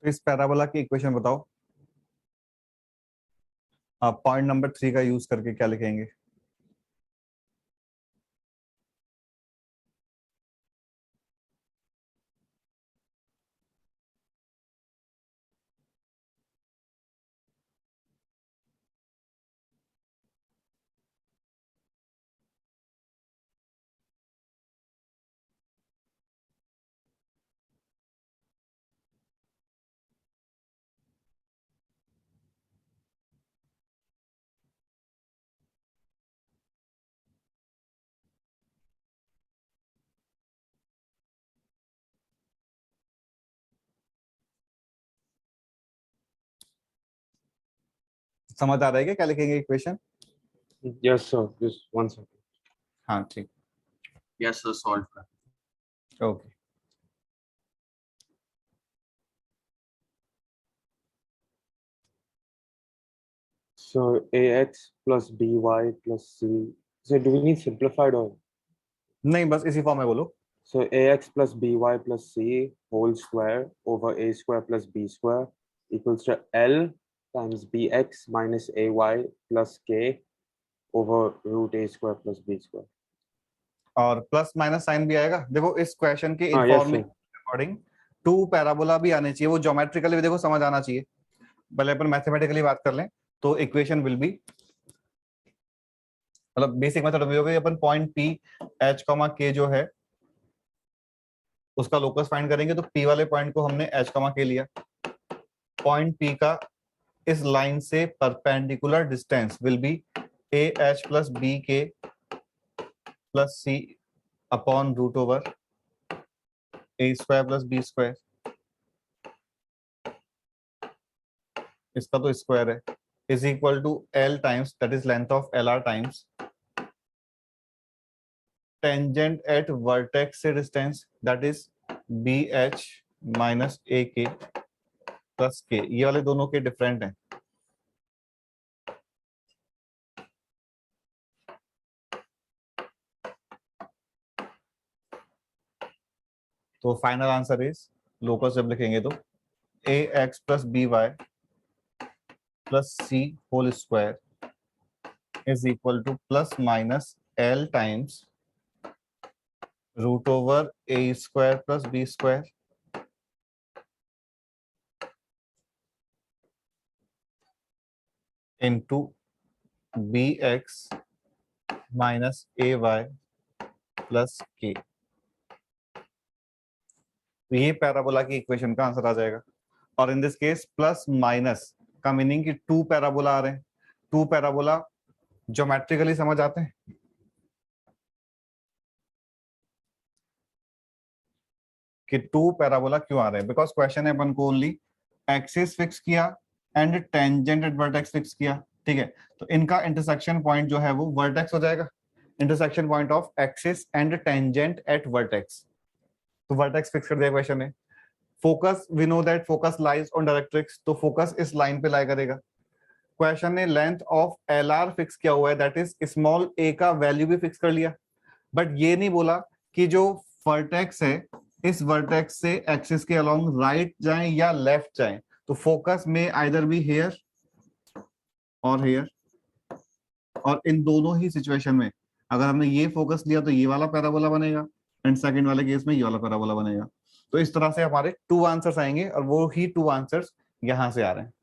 तो इस पैराबोला की इक्वेशन बताओ. आप पॉइंट नंबर 3 का यूज करके क्या लिखेंगे? समझ आ रहा है क्या लिखेंगे equation? Yes, sir. Just 1 second. हाँ ठीक. Yes sir, solve कर. Okay. So ax plus by plus c. So do we need simplified or? नहीं, बस इसी फॉर्म में बोलो. So ax plus by plus c whole square over a square plus b square equals to L times bx minus ay plus k over root a square plus b square. और plus minus sign भी आएगा. देखो इस question के हाँ, yes, information के according to parabola भी आने चाहिए. वो ज्योमेट्रिकली भी देखो समझ आना चाहिए. भले अपन मैथमेटिकली बात कर लें तो इक्वेशन विल बी, मतलब बेसिक मेथड में होगा अपन पॉइंट पी एच कॉमा के जो है उसका लोकस फाइंड करेंगे. तो पी वाले पॉइंट को हमने एच कॉमा के लिया. पॉइंट पी का इस लाइन से perpendicular distance will be a h plus b k plus c upon root over a square plus b square. इसका तो स्क्वायर है, is equal to L times that is length of L R times tangent at vertex से distance that is b h minus a k plus के. ये वाले दोनों के different हैं. तो फाइनल आंसर इज, लोकस जब लिखेंगे तो a x plus b y plus c whole square is equal to plus minus L times root over a square plus b square into b x minus a y plus k. तो ये parabola की equation का answer आ जाएगा. और इन this case plus minus का meaning कि to parabola आ रहे हैं. टू पैराबोला ज्योमेट्रिकली समझ आते हैं. कि टू पैराबोला क्यों आ रहे हैं? बिकॉज क्वेश्चन है अपन को ओनली एक्सिस फिक्स किया and tangent at vertex fix किया. ठीक है, तो इनका इंटरसेक्शन पॉइंट जो है वो वर्टेक्स हो जाएगा. Intersection point of axis and tangent at vertex. तो वर्टेक्स फिक्स कर दिया क्वेश्चन है। Focus, we know that focus lies on directrix, तो फोकस इस लाइन पे लाई करेगा। क्वेश्चन ने length of L R fix किया हुआ है, दैट इज स्मॉल ए का वैल्यू भी फिक्स कर लिया, बट ये नहीं बोला कि जो वर्टेक्स है इस वर्टेक्स से एक्सिस के अलोंग राइट जाएं या लेफ्ट जाएं। तो फोकस में आइदर बी हेयर और हेयर, और इन दोनों ही सिचुएशन में अगर हमने ये फोकस लिया तो ये वाला पैराबोला बनेगा, एंड सेकंड वाले केस में ये वाला पैराबोला बनेगा। तो इस तरह से हमारे 2 आंसर्स आएंगे, और वो ही 2 आंसर्स यहां से आ रहे हैं।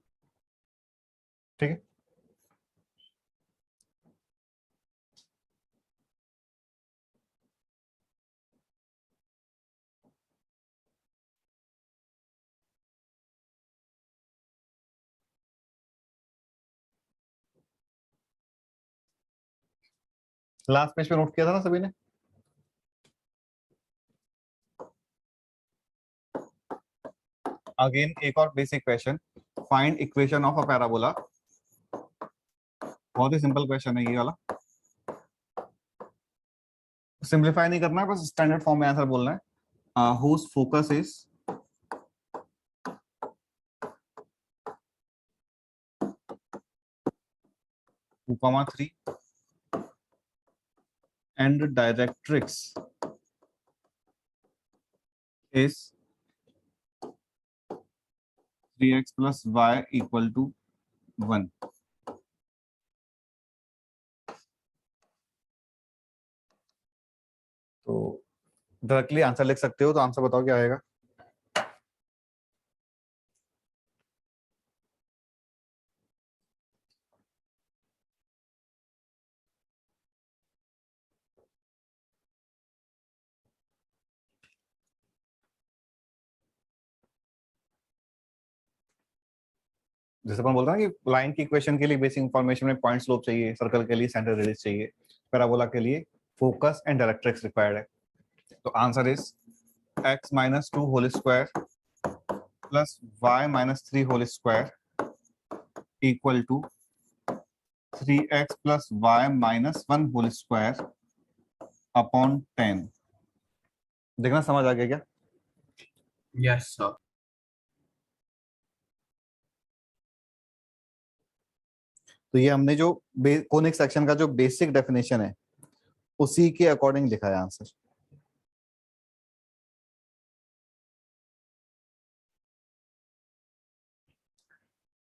ठीक है, लास्ट पेज पे नोट किया था ना सभी ने? अगेन एक और basic question, find equation of a parabola. बहुत ही सिंपल क्वेश्चन है ये वाला, सिंपलीफाई नहीं करना है, बस स्टैंडर्ड फॉर्म में आंसर बोलना है। Whose focus is 2,3 and directrix is 3x plus y equal to 1। तो डायरेक्टली आंसर लिख सकते हो, तो आंसर बताओ क्या आएगा। जैसे अपन बोल रहे हैं कि लाइन की इक्वेशन के लिए बेसिक इंफॉर्मेशन में पॉइंट स्लोप चाहिए, सर्कल के लिए सेंटर रेडियस चाहिए, पैराबोला के लिए फोकस एंड डायरेक्ट्रिक्स रिक्वायर्ड है। तो answer is x minus 2 whole square plus y minus 3 whole square equal to 3x plus y minus 1 whole square upon 10। देखना समझ आ गया क्या? Yes sir. तो ये हमने जो कोनिक सेक्शन का जो बेसिक डेफिनेशन है उसी के अकॉर्डिंग लिखा है answer.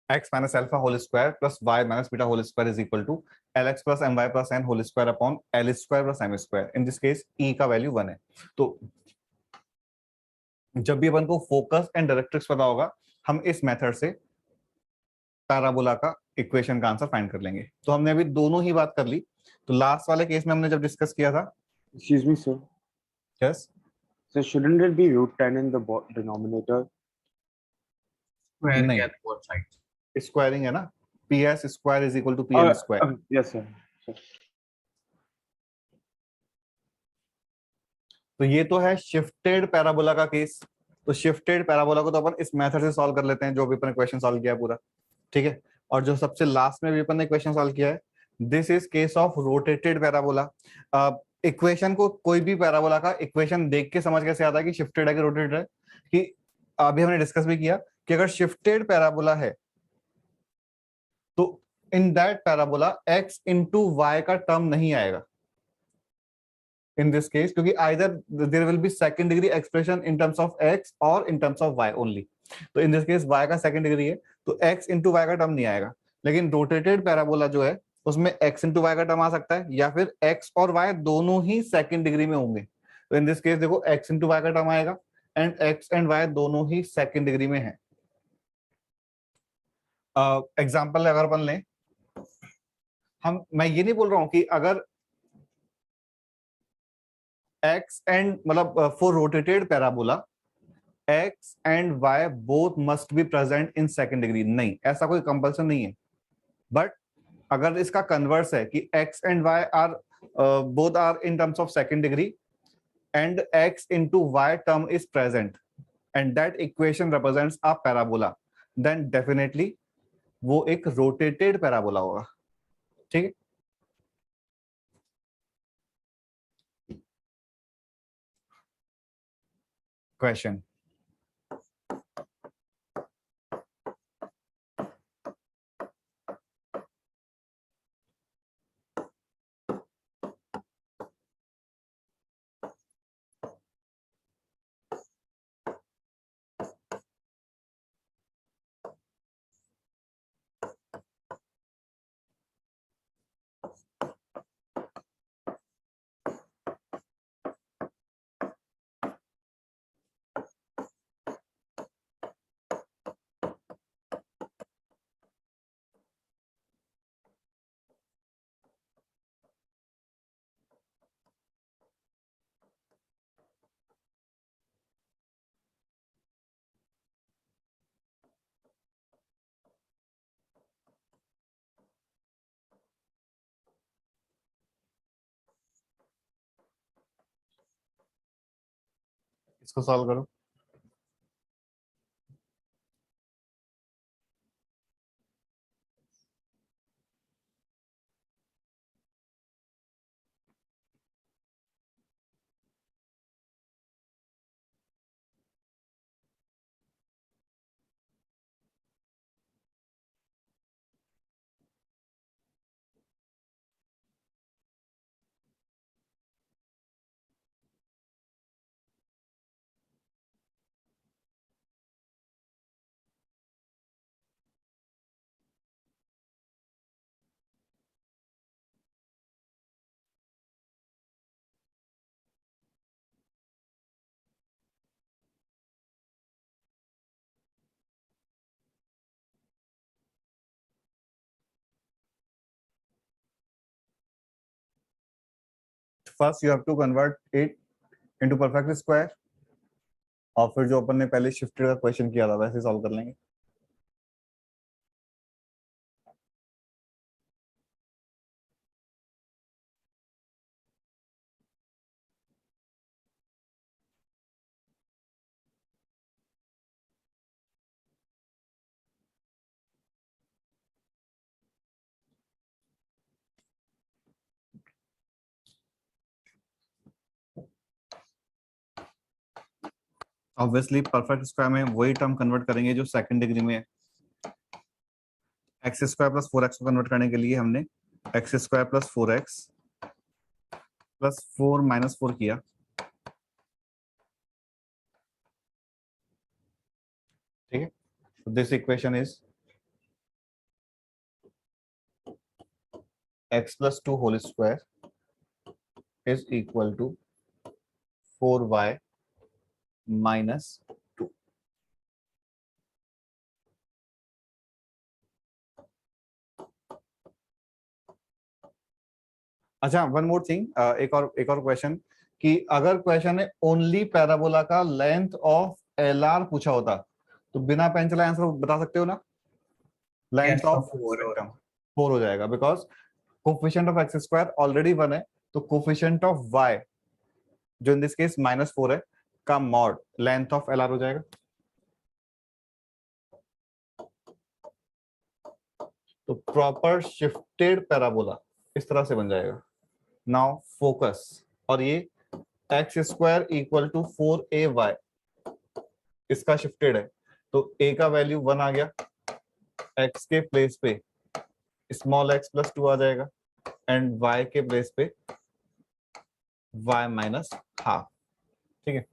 x minus alpha whole square plus y minus beta whole square is equal to lx plus my plus n whole square upon l square plus m square। in this case e का value 1 है। तो जब भी अपन को focus and directrix पता होगा, हम इस मेथड से पैराबोला का इक्वेशन का आंसर फाइंड कर लेंगे। तो हमने अभी दोनों ही बात कर ली। तो लास्ट वाले केस में हमने जब डिस्कस किया था, Excuse me, sir. Yes, So shouldn't it be root 10 in the denominator? Square नहीं, किया बोथ साइड्स। स्क्वायरिंग है ना, ps square is equal to pm square. Yes, sir. Sir. तो ये तो है शिफ्टेड पैराबोला का केस। तो शिफ्टेड पैराबोला को तो अपन इस मेथड से सॉल्व कर लेते हैं जो भी अपन क्वेश्चन सॉल्व किया है पूरा। ठीक है, और जो सबसे लास्ट में भी अपन ने क्वेश्चन सॉल्व किया है, this is case of rotated parabola. Equation को, कोई भी पैराबोला का इक्वेशन देख के समझ कैसे आता है कि शिफ्टेड है कि रोटेटेड है, कि अभी हमने डिस्कस भी किया कि अगर शिफ्टेड पैराबोला है तो in that parabola x into y का टर्म नहीं आएगा in this case, क्योंकि either there will be second degree expression in terms of x और in terms of y only। तो in this case y का second degree है, तो x into y का टर्म नहीं आएगा। लेकिन रोटेटेड पैराबोला जो है उसमें x into y का टर्म आ सकता है, या फिर x और y दोनों ही सेकंड डिग्री में होंगे। तो इन दिस केस देखो x into y का टर्म आएगा, एंड x एंड y दोनों ही सेकंड डिग्री में है। एग्जाम्पल अगर अपन लें, मैं ये नहीं बोल रहा हूं कि अगर x एंड मतलब for rotated parabola x and y both must be present in second degree, नहीं, ऐसा कोई कंपल्सन नहीं है। बट अगर इसका कन्वर्स है कि x and y are both are in terms of second degree and x into y term is present and that equation represents a parabola, then definitely वो एक रोटेटेड पैराबोला होगा। ठीक है, question. इसको सॉल्व करो. First you have to convert it into perfect square, और फिर जो अपन ने पहले शिफ्टेड का क्वेश्चन किया था वैसे सॉल्व कर लेंगे. ऑब्वियसली परफेक्ट स्क्वायर में वही टर्म कन्वर्ट करेंगे जो सेकंड डिग्री में है. एक्स स्क्वायर प्लस 4x को कन्वर्ट करने के लिए हमने x square plus 4x plus 4 minus 4 किया. ठीक है. So this equation is x plus 2 whole square is equal to 4y minus 2. अच्छा, वन मोर थिंग, एक और क्वेश्चन कि अगर क्वेश्चन है ओनली पैराबोला का लेंथ ऑफ एल आर पूछा होता तो बिना पेन चलाए आंसर बता सकते हो ना. Length Yes, of so four होगा. 4 हो जाएगा because coefficient of x square already 1 है, तो कोफिशिएंट ऑफ y जो इन दिस केस -4 है का mod length of L are हो जाएगा. तो प्रॉपर शिफ्टेड पैराबोला इस तरह से बन जाएगा. नाउ फोकस, और ये x square equal to 4ay इसका शिफ्टेड है, तो a का वैल्यू 1 आ गया, x के प्लेस पे स्मॉल x प्लस 2 आ जाएगा एंड y के प्लेस पे y माइनस हाफ. ठीक है.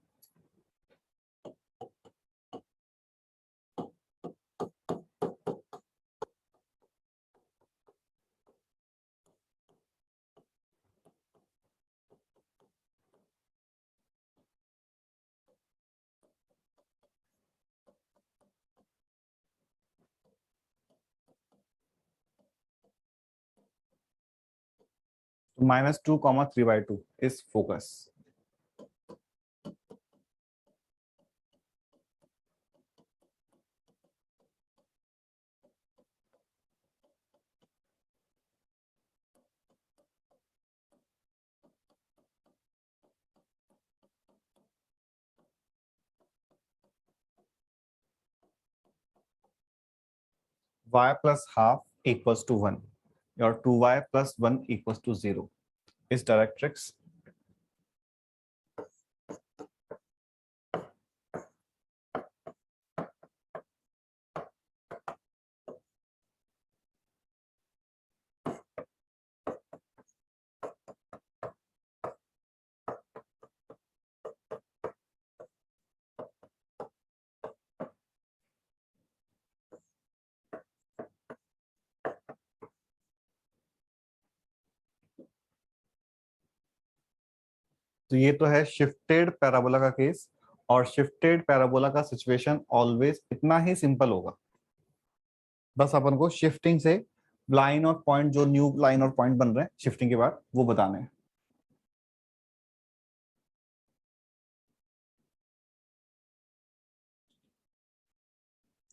-2, 3/2 is focus. Y plus half equals to 1. Your 2y plus 1 equals to 0 is directrix. तो ये तो है शिफ्टेड पैराबोला का केस, और शिफ्टेड पैराबोला का सिचुएशन ऑलवेज इतना ही सिंपल होगा, बस अपन को शिफ्टिंग से लाइन और पॉइंट, जो न्यू लाइन और पॉइंट बन रहे हैं शिफ्टिंग के बाद, वो बताने हैं।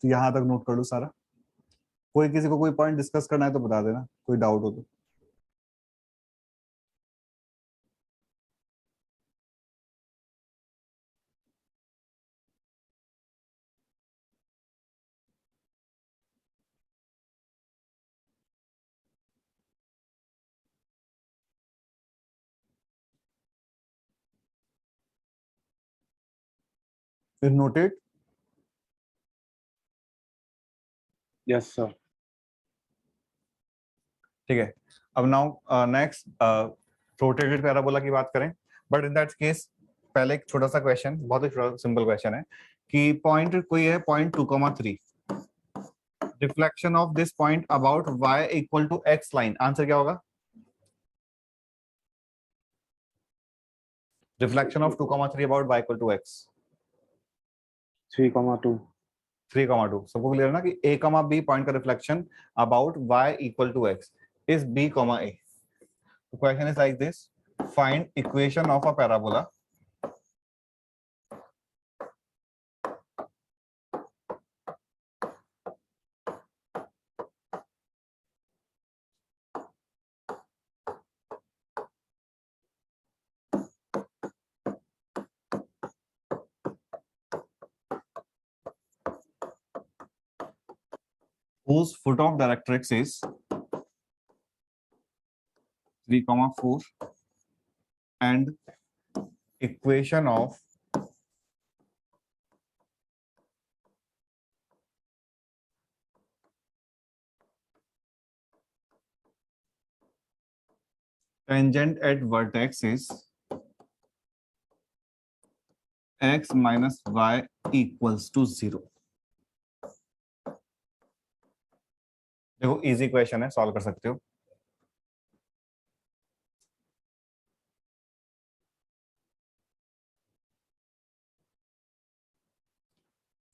तो यहां तक नोट कर लो सारा। कोई किसी को कोई पॉइंट डिस्कस करना है तो बता देना, कोई डाउट हो तो। फिर नोटेड। Yes, sir. ठीक है, अब नाउ नेक्स्ट रोटेटेड पैराबोला की बात करें। बट इन दैट केस पहले एक छोटा सा क्वेश्चन, बहुत ही सिंपल क्वेश्चन है कि पॉइंट कोई है point 2,3, reflection of this point about y equal to x line, answer क्या होगा? Reflection of 2,3 about y equal to x। 3,2. 3,2 सबको क्लियर है ना कि a, b पॉइंट का reflection about y equal to x is b, a। The question is like this: find equation of a parabola whose foot of directrix is 3,4 and equation of tangent at vertex is x minus y equals to 0। देखो easy question है, solve कर सकते हो।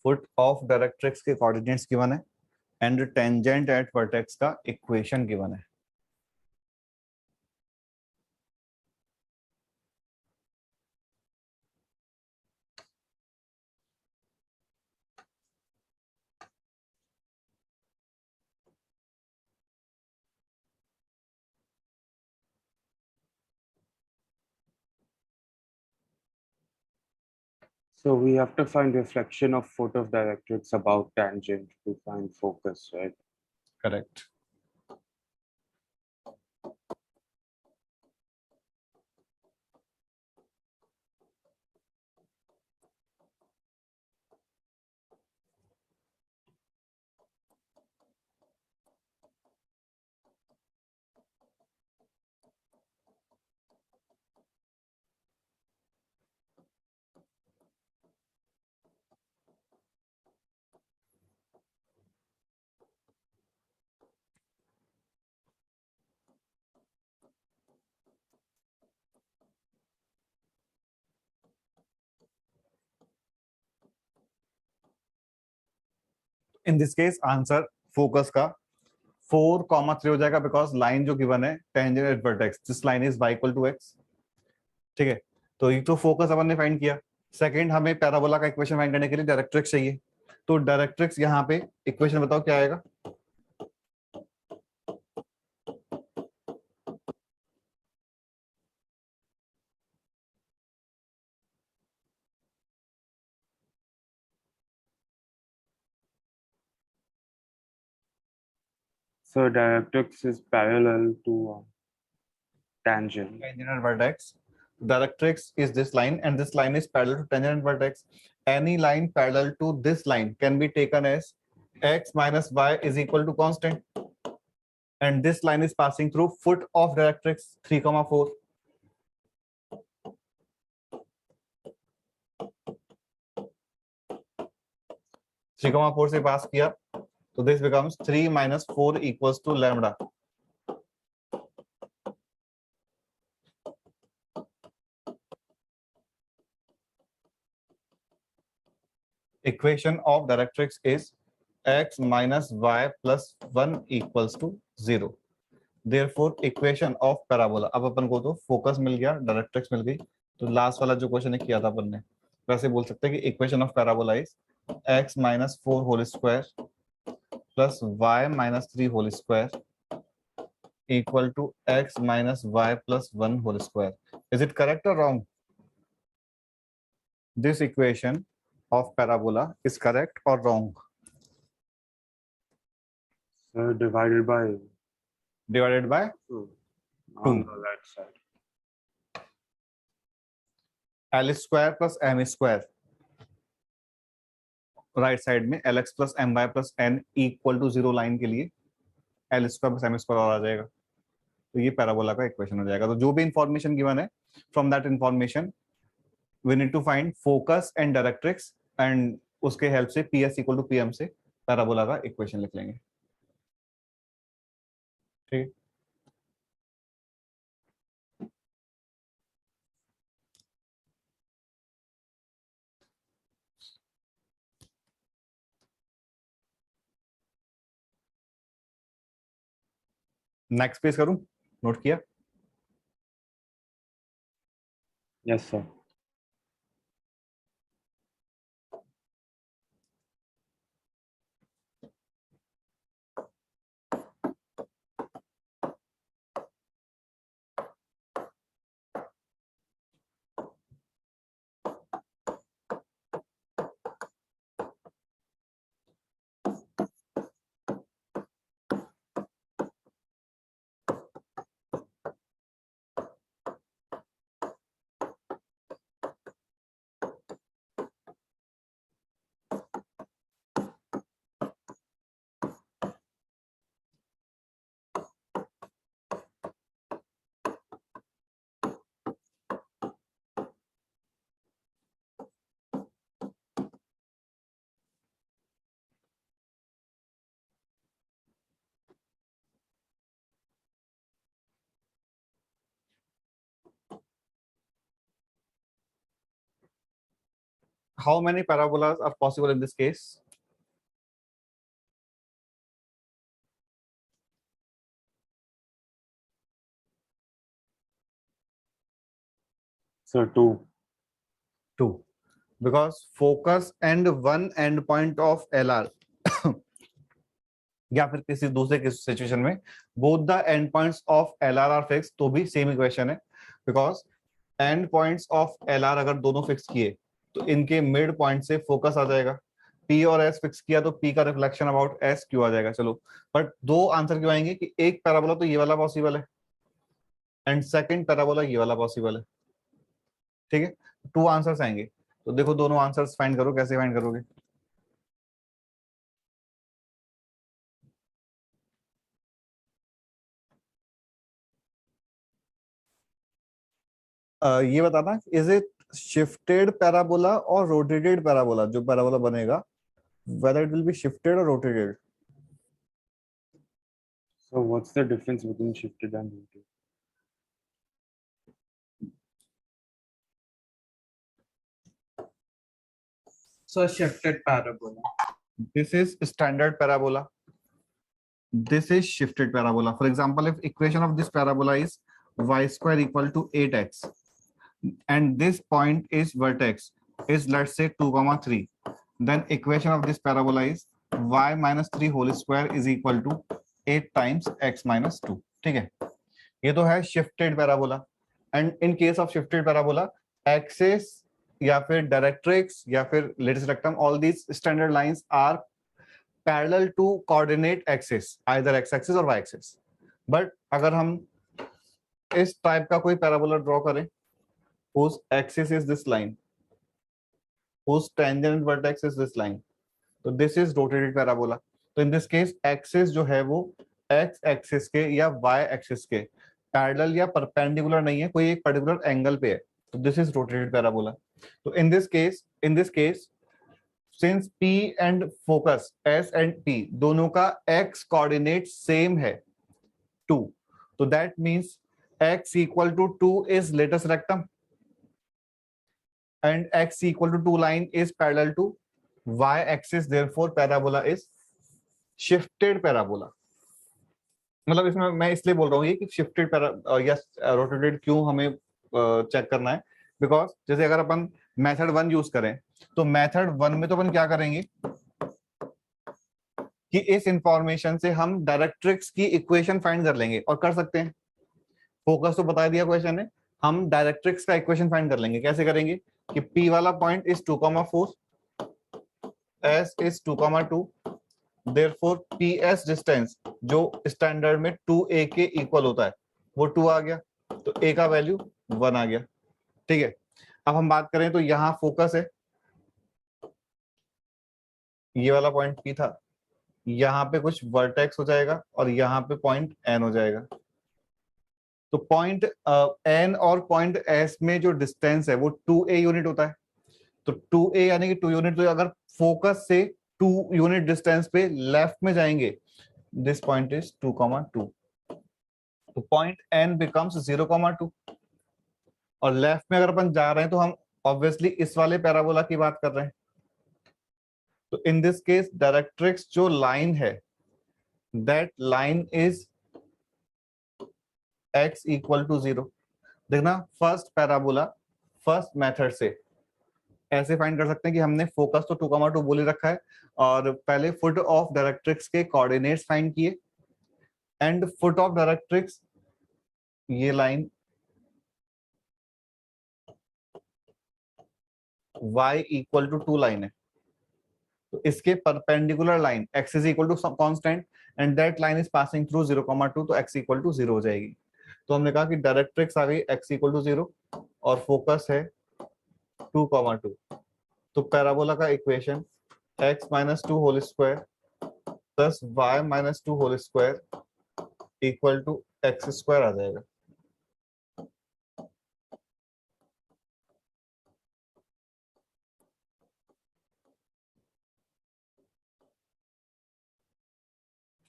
Foot of directrix के coordinates given है and tangent at vertex का equation given है। So we have to find reflection of foot of directrix about tangent to find focus, right? Correct. In this case answer focus का 4,3 हो जाएगा, because line जो given है tangent at vertex, this line is y equal to x। ठीक है, तो ये तो फोकस अपन ने फाइंड किया। सेकंड, हमें पैराबोला का इक्वेशन फाइंड करने के लिए डायरेक्ट्रिक्स चाहिए। तो डायरेक्ट्रिक्स यहाँ पे इक्वेशन बताओ क्या आएगा? So directrix is parallel to tangent. Tangent at vertex. Directrix is this line, and this line is parallel to tangent vertex. Any line parallel to this line can be taken as x minus y is equal to constant, and this line is passing through foot of directrix 3,4. Three comma four से पास किया तो this becomes 3 minus 4 equals to lambda. equation of directrix is x minus y plus 1 equals to 0. Therefore equation of parabola, अब अपन को तो focus मिल गया, directrix मिल गई, तो last वाला जो क्वेश्चन है किया था अपन ने, वैसे बोल सकते हैं कि equation of parabola is x minus 4 whole square plus y minus 3 whole square equal to x minus y plus 1 whole square. Is it correct or wrong? This equation of parabola is correct or wrong? Divided by Divided by 2 Two. on the right side. l square plus m square, right side में lx plus my plus n equal to 0 line के लिए l square plus m square और आ जाएगा, तो ये parabola का equation हो जाएगा. तो जो भी इंफॉर्मेशन गिवन है, from that information we need to find focus and directrix, and उसके हेल्प से ps इक्वल टू pm से पैराबोला का इक्वेशन लिख लेंगे. ठीक. नेक्स्ट पेज करूं, नोट किया? Yes, sir. How many parabolas are possible in this case? So 2. 2, because focus and one end point of LR या फिर किसी दूसरे सिचुएशन में both the end points of LR are fixed, तो भी same equation है, because and points of LR अगर दोनों फिक्स किए तो इनके मिड पॉइंट से फोकस आ जाएगा. P और S फिक्स किया तो P का रिफ्लेक्शन अबाउट S क्यों आ जाएगा. चलो, बट दो आंसर क्यों आएंगे कि एक पैराबोला तो ये वाला पॉसिबल है एंड सेकंड पैराबोला ये वाला पॉसिबल है. ठीक है, 2 आंसर्स आएंगे. तो देखो दोनों आंसर्स फाइंड करो, कैसे फाइंड करोगे? ये बताना, इज इट शिफ्टेड पैराबोला और रोटेटेड पैराबोला? जो पैराबोला बनेगा whether it will be shifted or rotated. So what's the difference between shifted and rotated? So shifted parabola. This is standard parabola, this is shifted parabola. For example, if equation of this parabola is y square equal to 8x and this point is vertex is, let's say, 2, 3, then equation of this parabola is y minus 3 whole square is equal to 8 times x minus 2. ठीक है, ये तो है shifted parabola. And in case of shifted parabola, axis या फिर directrix या फिर latus rectum, all these standard lines are parallel to coordinate axis, either x axis or y axis. But अगर हम इस टाइप का कोई पैराबोला ड्रॉ करें whose axis is this line, whose tangent vertex is this line, तो this is rotated parabola. तो in this case axis जो है वो x axis के या y axis के पैरेलल या परपेंडिकुलर नहीं है, कोई एक पर्टिकुलर एंगल पे है, तो this is rotated parabola. तो in this case since P and focus S and P दोनों का x coordinate same है 2, तो that means x equal to 2 is latest rectum and x equal to 2 line is parallel to y axis therefore parabola is shifted parabola. मतलब इसमें मैं इसलिए बोल रहा हूँ ये कि शिफ्टेड या रोटेटेड क्यों हमें चेक करना है, बिकॉज जैसे अगर अपन मेथड 1 यूज करें तो मेथड 1 में तो अपन क्या करेंगे कि इस इंफॉर्मेशन से हम डायरेक्ट्रिक्स की इक्वेशन फाइंड कर लेंगे, और कर सकते हैं, फोकस तो बता दिया क्वेश्चन ने, हम डायरेक्ट्रिक्स का इक्वेशन फाइंड कर लेंगे। कैसे करेंगे कि P वाला point is 2,4, S is 2,2, therefore PS distance जो स्टैंडर्ड में 2a के इक्वल होता है वो 2 आ गया, तो a का वैल्यू 1 आ गया। ठीक है, अब हम बात करें तो यहां फोकस है, ये वाला पॉइंट P था, यहाँ पे कुछ वर्टेक्स हो जाएगा और यहाँ पे पॉइंट N हो जाएगा। तो पॉइंट N और पॉइंट S में जो डिस्टेंस है वो 2a यूनिट होता है, तो 2a यानी कि 2 यूनिट, तो अगर फोकस से 2 यूनिट डिस्टेंस पे लेफ्ट में जाएंगे, दिस पॉइंट इज 2,2, तो पॉइंट N बिकम्स 0,2, और लेफ्ट में अगर अपन जा रहे हैं तो हम ऑब्वियसली इस वाले पैराबोला की बात कर रहे हैं। तो इन दिस केस डायरेक्ट्रिक्स जो लाइन है, that line is x equal to 0। देखना फर्स्ट पैराबोला फर्स्ट मेथड से ऐसे फाइंड कर सकते हैं कि हमने फोकस तो 2,2 बोल ही रखा है, और पहले फुट ऑफ डायरेक्ट्रिक्स के कोऑर्डिनेट्स फाइंड किए, एंड फुट ऑफ डायरेक्ट्रिक्स ये line y equal to 2 line है, तो इसके perpendicular line x is equal to constant and that line is passing through 0,2, तो x इक्वल टू 0 हो जाएगी। तो हमने कहा कि डायरेक्ट्रिक्स आ गई x इक्वल टू 0 और फोकस है 2,2, तो पैराबोला का equation x minus 2 whole square plus y minus 2 whole square equal to x square आ जाएगा।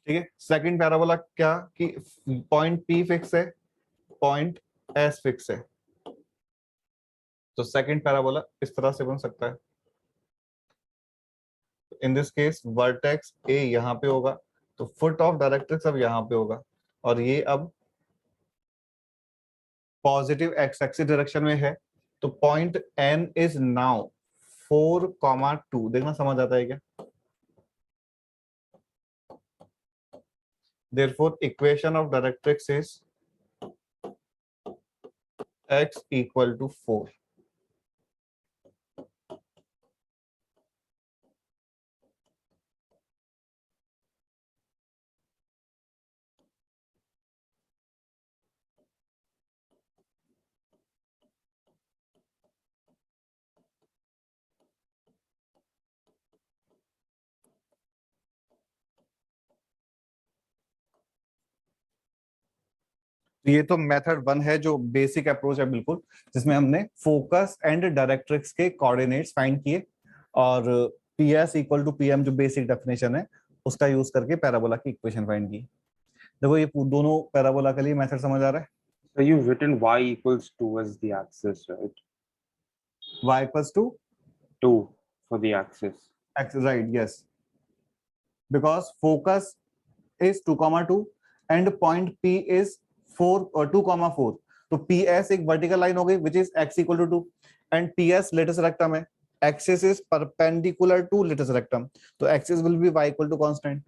ठीक है, सेकंड पैराबोला क्या कि पॉइंट P फिक्स है, पॉइंट S फिक्स है, तो सेकंड पैराबोला इस तरह से बन सकता है। इन दिस केस वर्टेक्स A यहां पे होगा, तो फुट ऑफ डायरेक्ट्रिक्स अब यहां पे होगा, और ये अब पॉजिटिव x एक्सिस डायरेक्शन में है, तो पॉइंट N इज नाउ 4,2। देखना समझ आता है क्या? Therefore equation of directrix is x equal to 4। तो ये तो मेथड 1 है जो बेसिक अप्रोच है बिल्कुल, जिसमें हमने फोकस एंड डायरेक्ट्रिक्स के कोऑर्डिनेट्स फाइंड किए, और PS इक्वल टू PM जो बेसिक डेफिनेशन है उसका यूज करके पैराबोला की इक्वेशन फाइंड की। देखो ये दोनों पैराबोला के लिए मेथड समझ आ रहा है। So you've written y equals 2 as the axis, right? y equals to 2 for the axis. x, right? Yes, because focus is 2,2 and point P is 4 or 2,4, तो PS एक वर्टिकल लाइन हो गई which is x equal to 2 and PS latus rectum है, axis is perpendicular to latus rectum, तो axis will be y equal to constant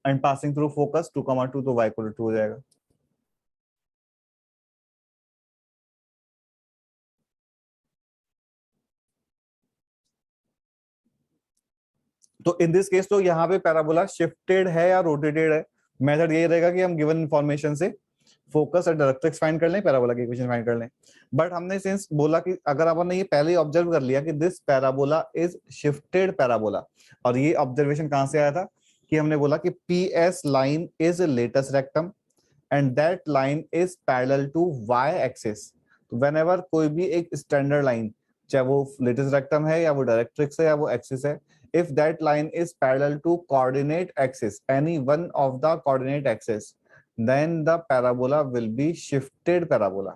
and passing through focus 2,2, तो y equal to 2 हो जाएगा। तो in this case तो यहाँ पे parabola shifted है या रोटेटेड है, मेथड यही रहेगा कि हम गिवन इंफॉर्मेशन से फोकस और डायरेक्ट्रिक्स फाइंड कर लें, पैराबोला की इक्वेशन फाइंड कर लें। बट हमने सिंस बोला कि अगर अपन ने ये पहले ही ऑब्जर्व कर लिया कि this parabola is shifted parabola, और ये ऑब्जर्वेशन कहां से आया था कि हमने बोला कि PS line is latus rectum and that line is parallel to y axis. तो व्हेनेवर कोई भी एक स्टैंडर्ड लाइन, चाहे वो लेटस रेक्टम है या वो डायरेक्ट्रिक्स है या वो एक्सिस है, if that line is parallel to coordinate axis, any one of the coordinate axis, then the parabola will be shifted parabola।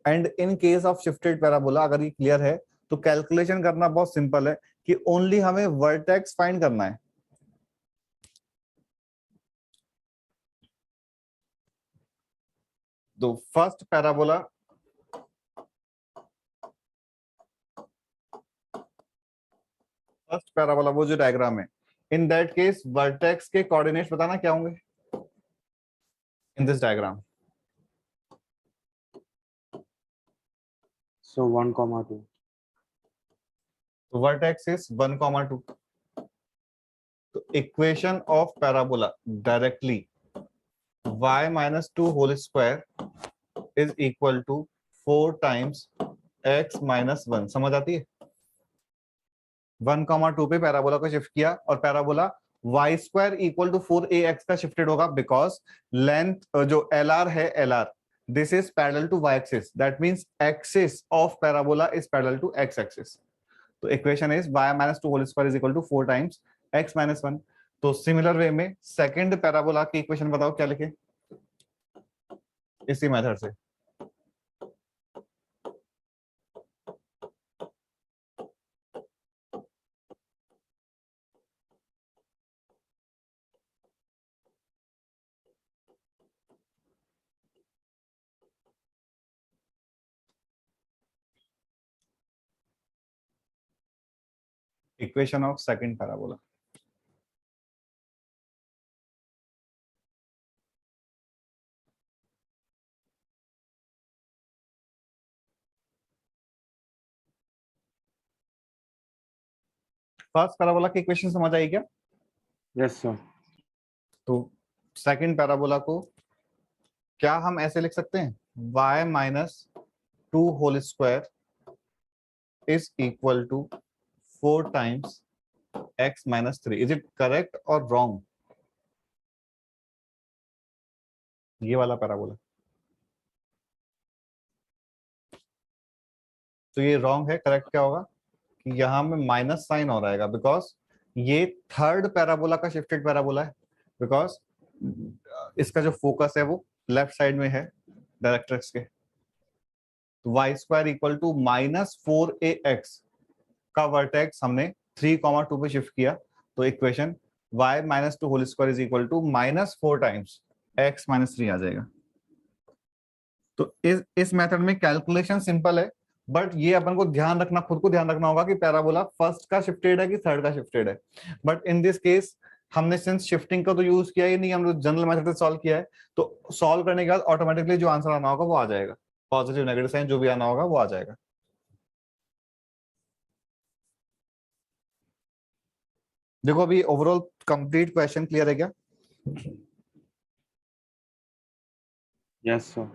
and in case of shifted parabola, अगर ये clear है तो कैलकुलेशन करना बहुत सिंपल है कि only हमें vertex find करना है। तो फर्स्ट पैराबोला, वो जो डायग्राम है, इन दैट केस वर्टेक्स के कोऑर्डिनेट्स बताना क्या होंगे इन दिस डायग्राम। So 1, 2. तो वर्टेक्स इज 1, 2। तो equation of parabola directly y minus 2 whole square is equal to 4 times x minus 1। समझ आती है? 1, 2 पे पैराबोला को शिफ्ट किया और parabola y square equal to 4ax का शिफ्टेड होगा बिकॉज लेंथ जो LR है, LR this is parallel to y axis, that means axis of parabola is parallel to x axis. तो equation is y minus 2 whole square is equal to 4 times x minus 1। तो similar way में second parabola की equation बताओ क्या लिखे इसी method से। Equation of second parabola, first parabola की इक्वेशन समझ आई क्या? Yes, sir. तो सेकंड पैराबोला को क्या हम ऐसे लिख सकते हैं, y minus 2 whole square is equal to 4 times x minus 3। Is it correct और रॉन्ग? ये वाला पैराबोला, तो ये रॉन्ग है। करेक्ट क्या होगा कि यहां में माइनस साइन हो रहेगा बिकॉज ये थर्ड पैराबोला का शिफ्टेड पैराबोला है, बिकॉज इसका जो फोकस है वो लेफ्ट साइड में है डायरेक्ट्रिक्स के। तो y square equal to minus 4ax का वर्टेक्स हमने 3, 2 पे शिफ्ट किया, तो equation y minus 2 whole square is equal to minus 4 times x minus 3 आ जाएगा। तो इस मेथड में कैलकुलेशन सिंपल है, बट ये अपन को ध्यान रखना, खुद को ध्यान रखना होगा कि पैराबोला फर्स्ट का शिफ्टेड है कि थर्ड का शिफ्टेड है। बट इन दिस केस हमने सिंस शिफ्टिंग का तो यूज किया ही नहीं, हम लोग जनरल मेथड से सॉल्व किया है, तो सॉल्व करने के बाद ऑटोमेटिकली जो आंसर आना होगा वो आ जाएगा, पॉजिटिव नेगेटिव साइन जो भी आना होगा वो आ जाएगा। देखो अभी ओवरऑल कंप्लीट क्वेश्चन क्लियर है क्या? Yes, sir.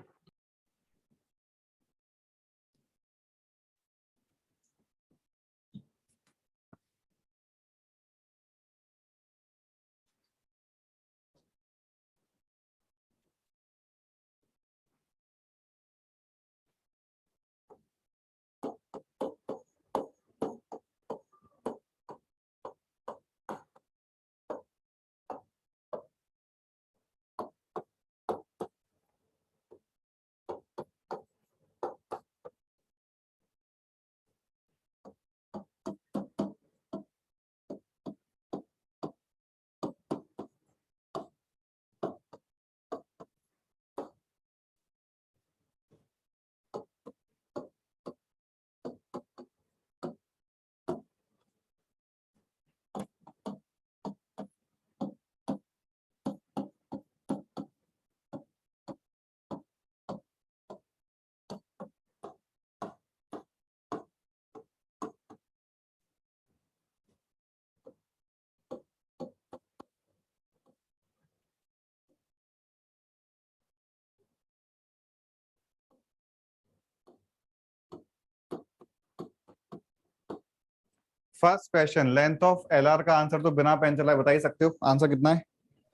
First question, length of LR का आंसर तो बिना पेन चलाए बता ही सकते हो, आंसर कितना है?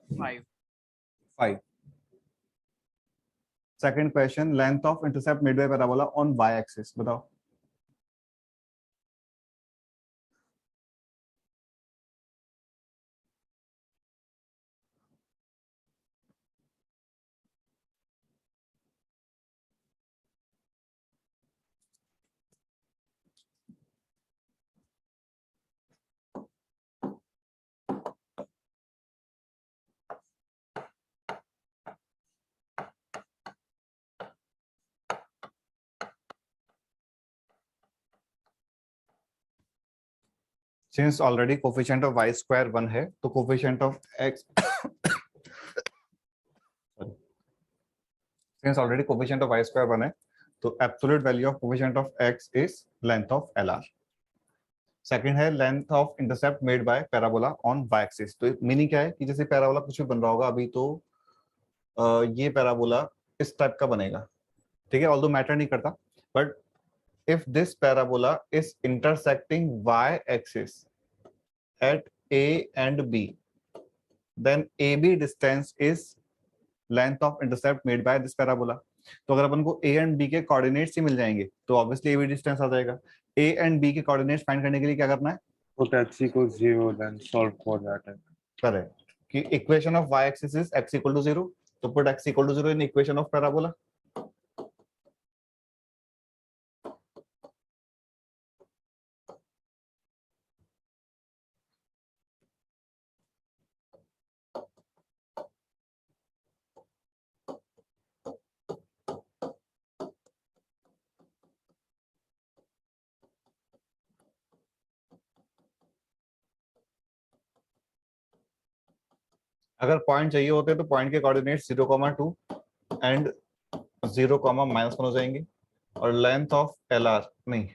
5. 5। Second question, length of intercept midway parabola on y axis बताओ। Since already coefficient of y square 1 है तो coefficient of x since already coefficient of y square 1 है तो absolute value of coefficient of x is length of LR। Second है length of intercept made by parabola on y axis. तो meaning क्या है कि जैसे पैराबोला कुछ भी बन रहा होगा अभी तो ये पैराबोला इस टाइप का बनेगा, ठीक है, ऑल्दो मैटर नहीं करता, but if this parabola is intersecting y axis at A and B, then AB distance is length of intercept made by this parabola। तो अगर अपन को A and B के कोऑर्डिनेट्स ही मिल जाएंगे तो ऑब्वियसली AB डिस्टेंस आ जाएगा। A and B के coordinates find करने के लिए क्या करना है? Put x equals 0, then solve for that. Correct, कि equation of y axis is x equal to 0, तो put x equal to 0 in equation of parabola. अगर पॉइंट चाहिए होते तो पॉइंट के कोऑर्डिनेट 0,2 एंड 0,-1 हो जाएंगे और लेंथ ऑफ LR नहीं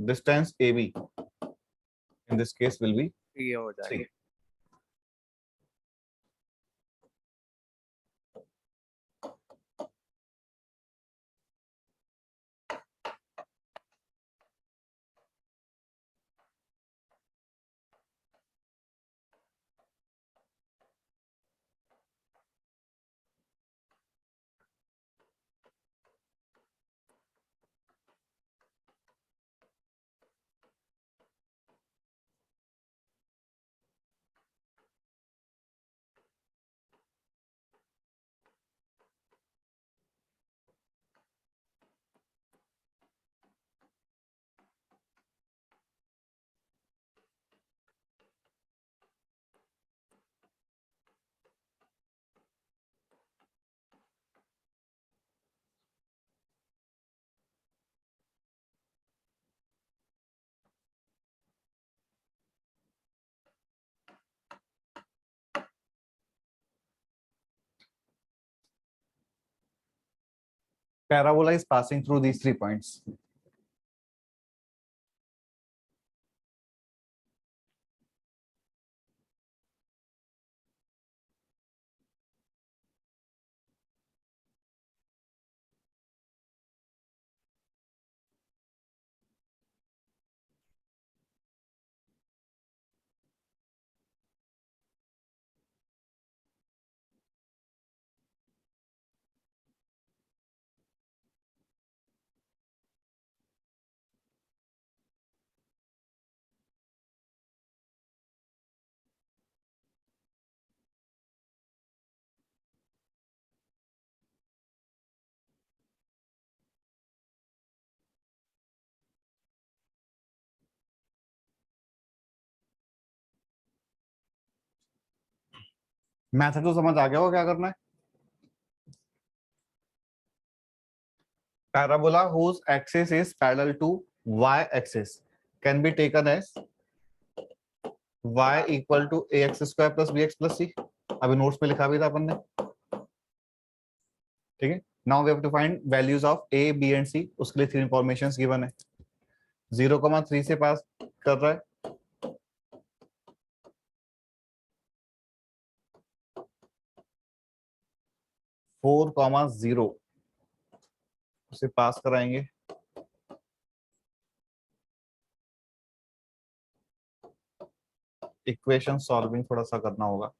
distance AB in this case will be ये हो जाएगा। 3। Parabola is passing through these 3 points. Method तो समझ आ गया होगा क्या करना है? Parabola whose axis is parallel to y axis can be taken as y equal to ax square plus bx plus c। अभी नोट्स पे लिखा भी था अपन ने, ठीक है। Now we have to find values of a b and c। उसके लिए 3 इंफॉर्मेशंस गिवन है। 0,3 से पास कर रहा है, 4,0 उसे पास कराएंगे, इक्वेशन सॉल्विंग थोड़ा सा करना होगा।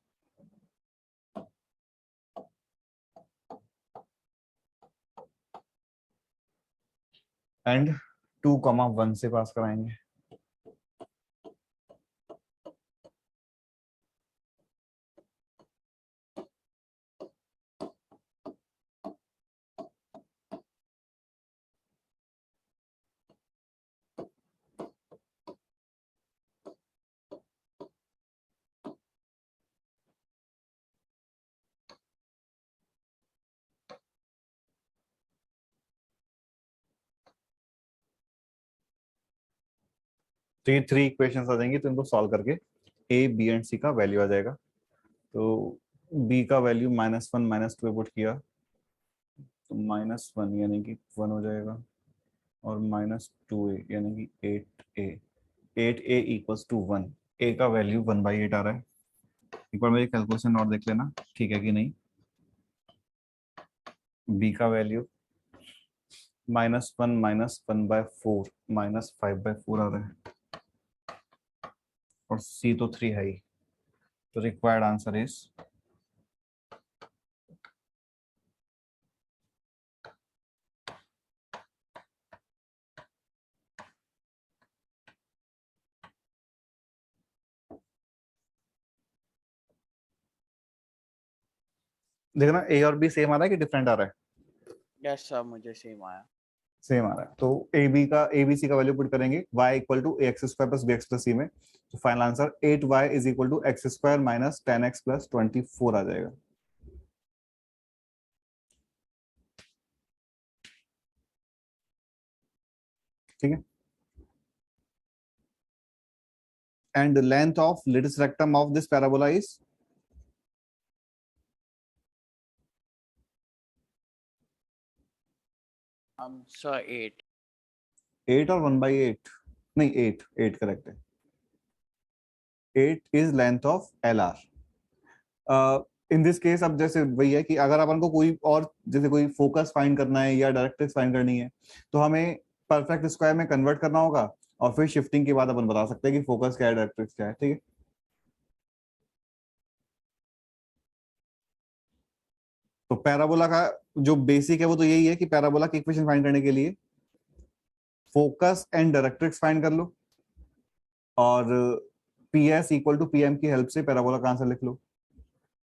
एंड 2,1 से पास कराएंगे। तो ये 3 इक्वेशंस आ जाएंगी, तो इनको सॉल्व करके ए बी एंड सी का वैल्यू आ जाएगा। तो बी का वैल्यू -1 -2 पुट किया तो -1 यानी कि 1 हो जाएगा, और -2a यानी कि 8a, 8a equals to 1। a का वैल्यू 1/8 आ रहा है। एक बार मेरी कैलकुलेशन और देख लेना ठीक है कि नहीं। b का वैल्यू -1 -1/4 -5/4 आ रहा है, और c तो 3 है ही। तो रिक्वायर्ड आंसर इज देखना a और b सेम आ रहा है कि डिफरेंट आ रहा है? यस सर, मुझे सेम आया। सेम आ रहा है। तो ए बी सी का वैल्यू पुट करेंगे y equal to ax square plus bx plus c में। तो final answer 8y is equal to x square minus 10x plus 24 आ जाएगा। ठीक है। And length of latus rectum of this parabola is sir 8। 8 और 1/8? नहीं, 8 8 correct है। 8 is length of L are. In this case अब जैसे वही है कि अगर अपन को कोई और जैसे कोई फोकस फाइंड करना है या डायरेक्ट्रिक्स फाइंड करनी है, तो हमें परफेक्ट स्क्वायर में कन्वर्ट करना होगा, और फिर शिफ्टिंग के बाद अपन बता सकते हैं कि फोकस क्या है, डायरेक्ट्रिक्स क्या है। ठीक है। तो पैराबोला का जो बेसिक है वो तो यही है कि पैराबोला की इक्वेशन फाइंड करने के लिए फोकस एंड डायरेक्ट्रिक्स फाइंड कर लो, और P S equal to P M की हेल्प से पैराबोला का आंसर लिख लो।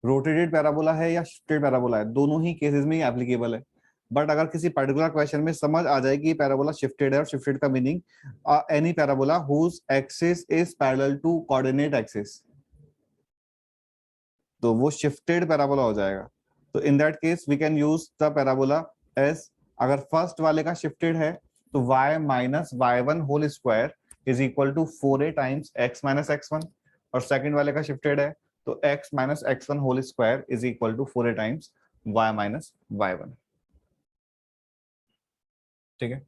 रोटेटेड पैराबोला है या शिफ्टेड पैराबोला है, दोनों ही केसेस में ही एप्लीकेबल है। बट अगर किसी पर्टिकुलर क्वेश्चन में समझ आ जाए कि पैराबोला शिफ्टेड है, और शिफ्टेड का meaning any parabola whose axis is parallel to coordinate axis, तो वो शिफ्टेड पैराबोला हो जाएगा। तो in that case we can use the parabola as, अगर फर्स्ट वाले का शिफ्टेड है तो y minus y1 whole square is equal to 4a times x minus x1, और सेकंड वाले का शिफ्टेड है तो x minus x1 whole square is equal to 4a times y minus y1। ठीक है।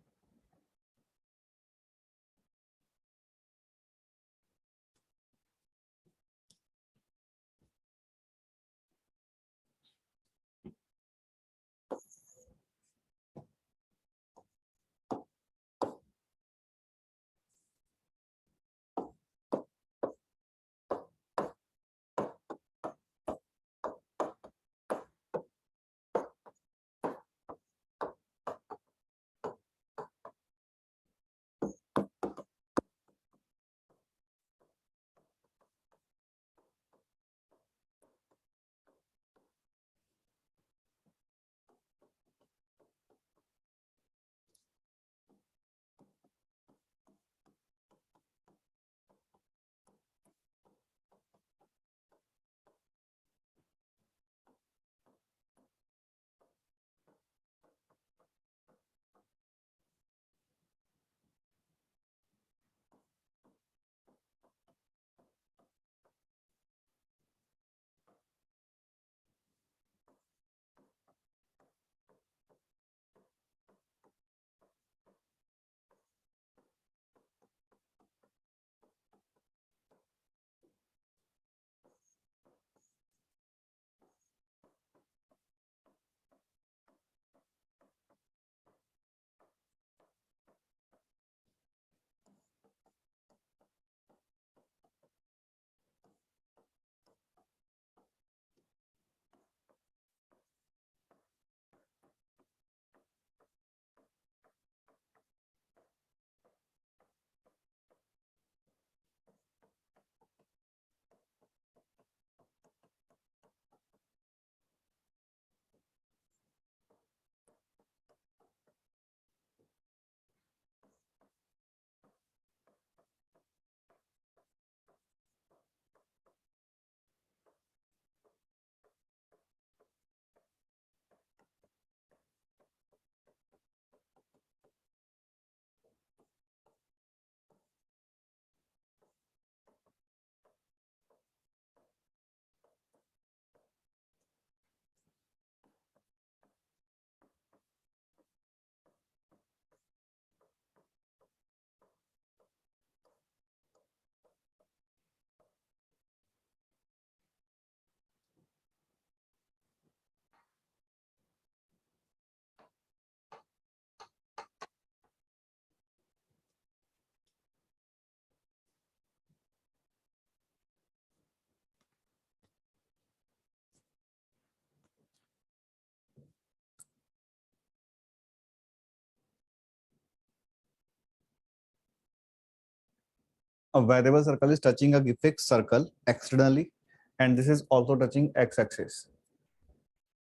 A variable circle is touching a fixed circle externally, and this is also touching x-axis.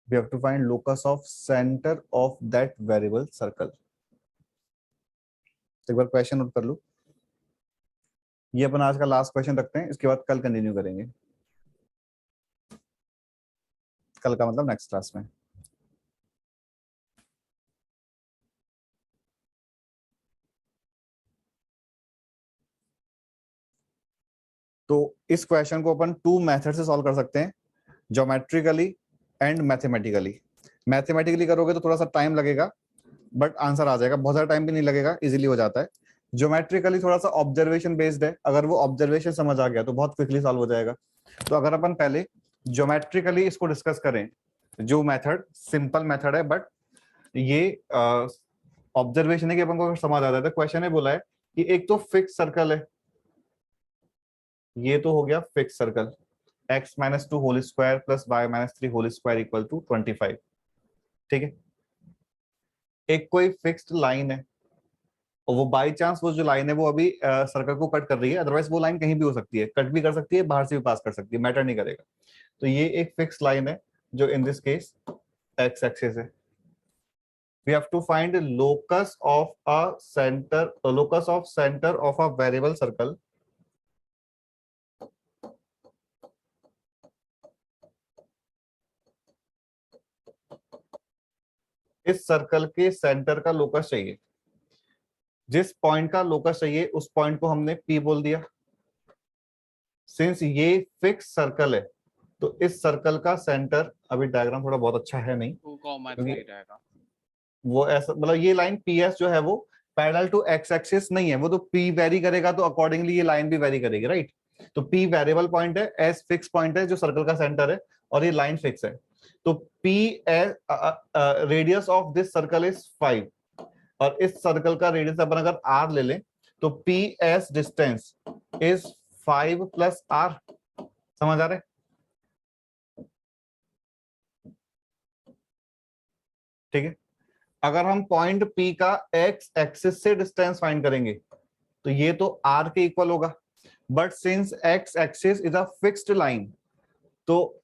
We have to find locus of center of that variable circle. एक बार question note कर लो. ये अपन आज का last question रखते हैं, इसके बाद कल कंटिन्यू करेंगे. कल का मतलब नेक्स्ट क्लास में. तो इस क्वेश्चन को अपन टू मेथड से सॉल्व कर सकते हैं, ज्योमेट्रिकली एंड मैथमेटिकली. मैथमेटिकली करोगे तो थोड़ा सा टाइम लगेगा, बट आंसर आ जाएगा. बहुत ज्यादा टाइम भी नहीं लगेगा, इजीली हो जाता है. ज्योमेट्रिकली थोड़ा सा ऑब्जर्वेशन बेस्ड है, अगर वो ऑब्जर्वेशन समझ आ गया तो बहुत क्विकली सॉल्व हो जाएगा. तो अगर अपन पहले ज्योमेट्रिकली इसको डिस्कस करें, जो मेथड सिंपल मेथड है, बट ये ऑब्जर्वेशन है कि अपन को अगर समझ आ जाता है. क्वेश्चन है बोला है कि एक तो फिक्स सर्कल है, ये तो हो गया fix circle, x-2 whole square plus y-3 whole square equal to 25. ठीक है. एक कोई फिक्स्ड लाइन है, और वो बाय चांस वो जो लाइन है वो अभी सर्कल को कट कर रही है, अदरवाइज वो लाइन कहीं भी हो सकती है, कट भी कर सकती है, बाहर से भी पास कर सकती है, मैटर नहीं करेगा. तो ये एक फिक्स लाइन है जो इन दिस केस एक्स एक्सिस है. we have to find locus of a center, locus of center of a variable circle. इस सर्कल के सेंटर का लोकस चाहिए. जिस पॉइंट का लोकस चाहिए उस पॉइंट को हमने P बोल दिया. सिंस ये फिक्स सर्कल है तो इस सर्कल का सेंटर, अभी डायग्राम थोड़ा बहुत अच्छा है नहीं, वो ऐसा मतलब ये लाइन PS जो है वो पैरेलल टू एक्स एक्सिस नहीं है, वो तो P वेरी करेगा तो अकॉर्डिंगली ये लाइन भी वेरी करेगी, राइट. तो P वेरिएबल पॉइंट है, S फिक्स पॉइंट है जो सर्कल का सेंटर है, और ये लाइन फिक्स है. तो P radius of this circle is 5, और इस सर्कल का रेडियस अपन अगर R ले लें तो PS distance is 5 plus R. समझ आ रहा है? ठीक है. अगर हम पॉइंट P का एक्स एक्सिस से डिस्टेंस फाइंड करेंगे तो ये तो R के इक्वल होगा, but since x axis is a fixed line, तो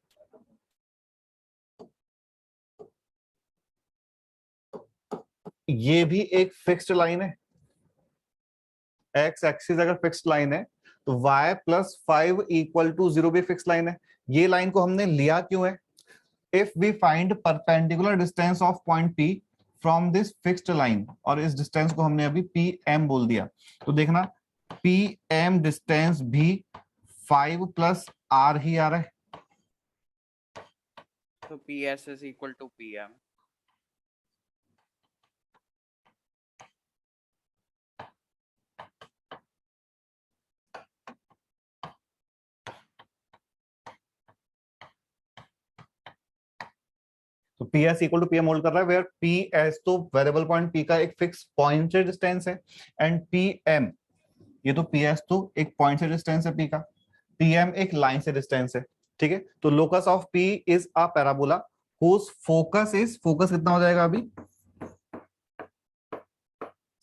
ये भी एक फिक्स्ड लाइन है. एक्स एक्सिस अगर फिक्स्ड लाइन है तो y प्लस 5 इक्वल टू 0 भी फिक्स्ड लाइन है. ये लाइन को हमने लिया क्यों है? If we find perpendicular distance of point P from this fixed line, और इस डिस्टेंस को हमने अभी PM बोल दिया, तो देखना PM डिस्टेंस भी 5 प्लस R ही आ रहा है. तो PS is equal to PM. तो PS equal to PM hold कर रहा है, वेयर PS तो वेरिएबल पॉइंट P का एक फिक्स पॉइंट से डिस्टेंस है, एंड PM ये तो PS तो एक पॉइंट से डिस्टेंस है P का, PM एक लाइन से डिस्टेंस है. ठीक है. तो locus of P is a parabola whose focus is, focus कितना हो जाएगा अभी,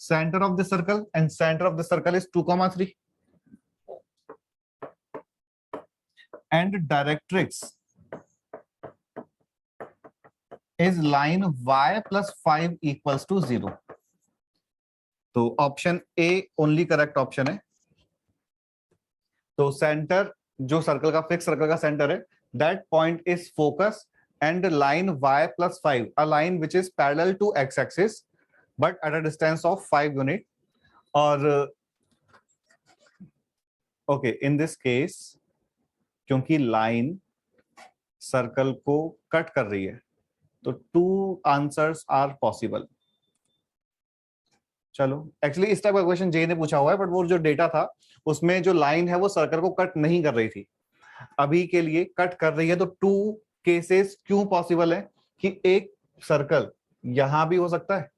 centre of the circle, and centre of the circle is 2,3, and directrix is line y plus 5 equals to 0. तो option A only correct option है. तो centre जो circle का fix circle का सेंटर है, that point is focus, and line y plus 5, a line which is parallel to x axis but at a distance of 5 unit. और okay, in this case क्योंकि line circle को cut कर रही है तो 2 answers are possible. चलो, actually इस type का क्वेश्चन जे ने पूछा हुआ है, बट वो जो डेटा था उसमें जो लाइन है वो सर्कल को कट नहीं कर रही थी, अभी के लिए कट कर रही है. तो 2 केसेस क्यों पॉसिबल है कि एक सर्कल यहां भी हो सकता है,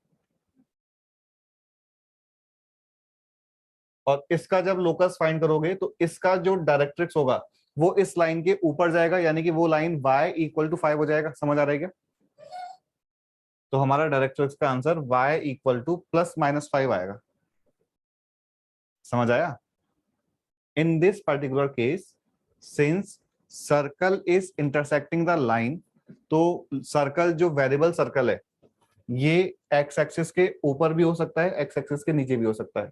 और इसका जब लोकस फाइंड करोगे तो इसका जो डायरेक्ट्रिक्स होगा वो इस लाइन के ऊपर जाएगा, यानी कि वो लाइन y इक्वल टू 5 हो जाएगा. समझ आ रहा है क्या? तो हमारा डायरेक्ट्रिक्स का आंसर y इक्वल टू +-5 आएगा. समझ आया? in this particular case, since circle is intersecting the line, तो सर्कल जो वेरिएबल सर्कल है ये एक्स एक्सिस के ऊपर भी हो सकता है, एक्स एक्सिस के नीचे भी हो सकता है.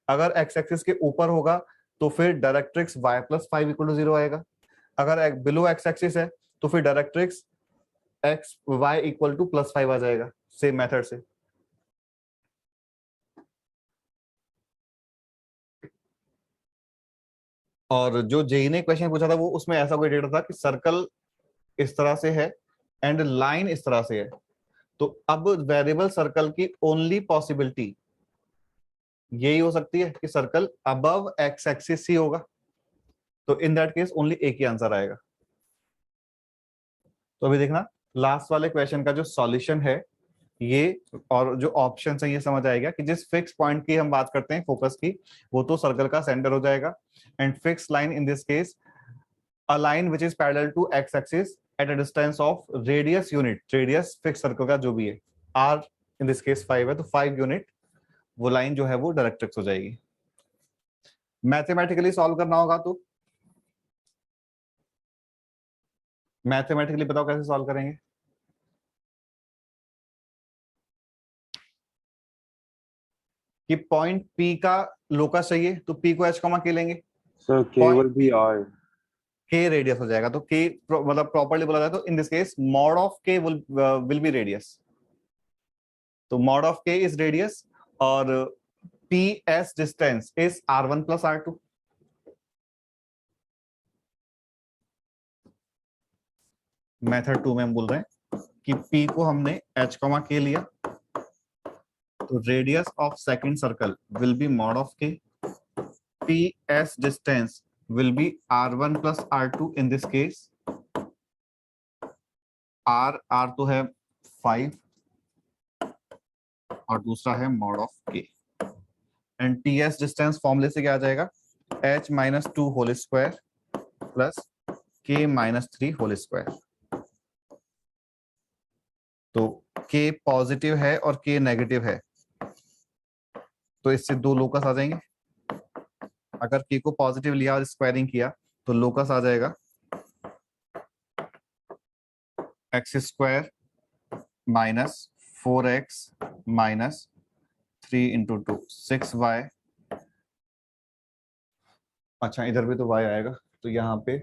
अगर एक्स एक्सिस के ऊपर होगा तो फिर डायरेक्ट्रिक्स y + 5 = 0 आएगा. अगर बिलो एक्स एक्सिस है तो फिर डायरेक्ट्रिक्स x y = +5 आ जाएगा, सेम मेथड से. और जो जेई ने क्वेश्चन पूछा था वो उसमें ऐसा कोई डेटा था कि सर्कल इस तरह से है एंड लाइन इस तरह से है. तो अब वेरिएबल सर्कल की ओनली पॉसिबिलिटी यही हो सकती है कि सर्कल अबव एक्स एक्सिस ही होगा. तो इन दैट केस ओनली एक ही आंसर आएगा. तो अभी देखना लास्ट वाले क्वेश्चन का जो सॉल्यूशन है ये और जो ऑप्शन है ये समझ आएगा कि जिस फिक्स पॉइंट की हम बात करते हैं फोकस की, वो तो सर्कल का सेंटर हो जाएगा. And fix line in this case a line which is parallel to x axis at a distance of radius unit. radius fix circle का जो भी है, r in this case 5 है तो 5 यूनिट वो लाइन जो है वो डायरेक्ट्रिक्स हो जाएगी. मैथमेटिकली सॉल्व करना होगा तो मैथमेटिकली बताओ कैसे सॉल्व करेंगे. कि पॉइंट P का लोकस चाहिए तो P को h, k लेंगे. Sir, K will be R. K radius हो जाएगा तो K मतलब प्रॉपर्ली बोला जाए तो in this case mod of K will be radius. तो mod of K is radius और PS distance is R1 + R2. Method 2 में हम बोल रहे हैं कि P को हमने h, k लिया तो radius of second circle will be mod of K. PS distance will be R1 + R2 in this case. R तो है 5 और दूसरा है mod of K. And TS distance फॉर्मूले से क्या आ जाएगा, h - 2 whole square plus K - 3 whole square. तो K पॉजिटिव है और K नेगेटिव है तो इससे दो लोकस आ जाएंगे. अगर K को पॉजिटिव लिया और स्क्वायरिंग किया तो लोकस आ जाएगा x² - 4x - 3 × 2 6y. अच्छा इधर भी तो y आएगा तो यहाँ पे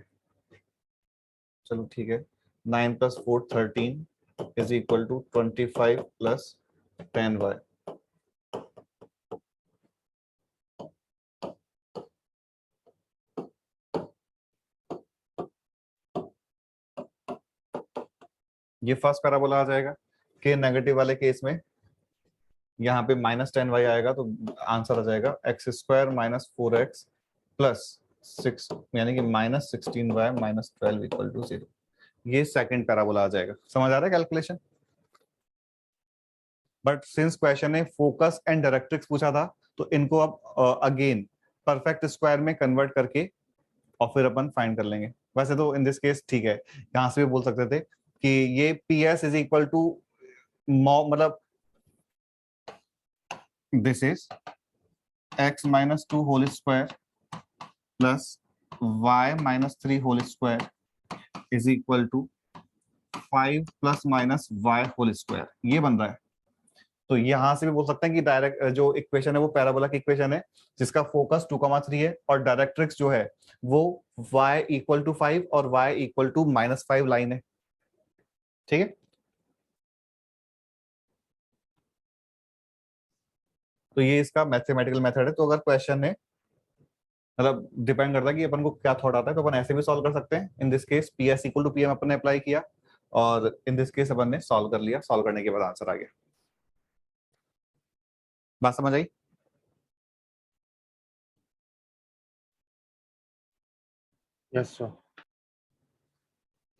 चलो ठीक है 9 + 4 13 = 25 + 10y. ये फर्स्ट पैराबोला आ जाएगा. K नेगेटिव वाले केस में यहाँ पे -10y आएगा तो आंसर आ जाएगा x² - 4x + 6 यानी कि -16y - 12 = 0. ये सेकंड पैराबोला आ जाएगा. समझ आ रहा है कैलकुलेशन. बट सिंस क्वेश्चन ने फोकस एंड डायरेक्ट्रिक्स पूछा था तो इनको अब अगेन परफेक्ट स्क्वायर में कन्वर्ट करके और फिर अपन फाइंड कर लेंगे. वैसे तो इन दिस केस ठीक है, यहां से भी बोल सकते थे कि ये PS = मतलब this is x - 2 whole square plus y - 3 whole square = 5 ± y whole square. ये बन रहा है. तो यहां से भी बोल सकते हैं कि डायरेक्ट जो इक्वेशन है वो पैराबोला की इक्वेशन है जिसका फोकस 2,3 है और डायरेक्ट्रिक्स जो है वो y = 5 और y = -5 लाइन है. ठीक है. तो ये इसका मैथमेटिकल मेथड है. तो अगर क्वेश्चन है मतलब डिपेंड करता है कि अपन को क्या थॉट आता है तो अपन ऐसे भी सॉल्व कर सकते हैं. इन दिस केस PS = PM अपन ने अप्लाई किया और इन दिस केस अपन ने सॉल्व कर लिया. सॉल्व करने के बाद आंसर आ गया. बात समझ आई. Yes, sir.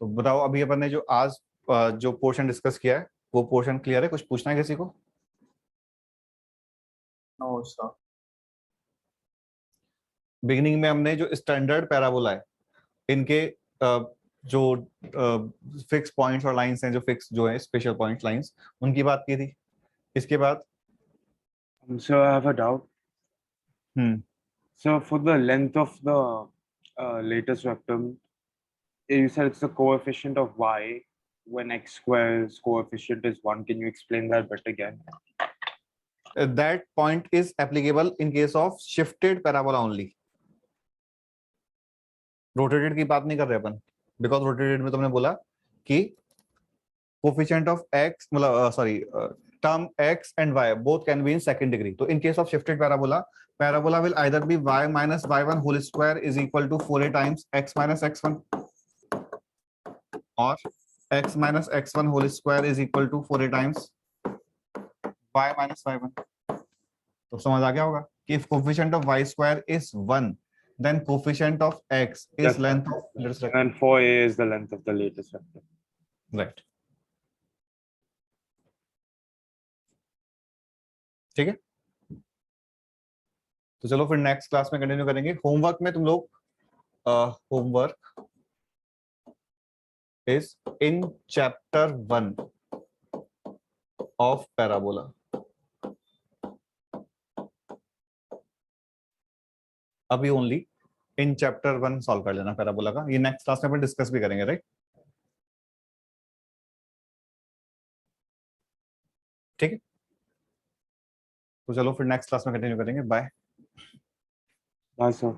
तो बताओ अभी अपन ने जो आज जो पोर्शन डिस्कस किया है वो पोर्शन क्लियर है. कुछ पूछना है किसी को. No, sir. बिगिनिंग में हमने जो स्टैंडर्ड पैराबोला है इनके जो फिक्स पॉइंट्स और लाइंस हैं, जो फिक्स जो है स्पेशल पॉइंट लाइंस, उनकी बात की थी. इसके बाद Sir, I have a doubt. Hmm So for the length of the latest vector, you said it's the coefficient of y when x square's coefficient is 1. Can you explain that bit again? That point is applicable in case of shifted parabola only. Rotated की बात नहीं कर रहे अपन, because rotated में तुमने बोला कि coefficient of x मतलब sorry term x and y both can be in second degree. So in case of shifted parabola will either be y minus y1 whole square is equal to 4a times x minus x1 or x minus x1 whole square is equal to 4a times y minus y1. तो समझ आ गया होगा कि if coefficient of y square is 1 then coefficient of x is Yes, length of let's write, And 4a is the length of the latest vector. right. ठीक है, तो चलो फिर नेक्स्ट क्लास में कंटिन्यू करेंगे. होमवर्क में तुम लोग homework is in chapter 1 of parabola. अभी ओनली इन चैप्टर 1 सॉल्व कर लेना पैराबोला का. ये नेक्स्ट क्लास में अपन डिस्कस भी करेंगे, राइट? ठीक है, तो चलो फिर नेक्स्ट क्लास में कंटिन्यू करेंगे. बाय. Bye, sir.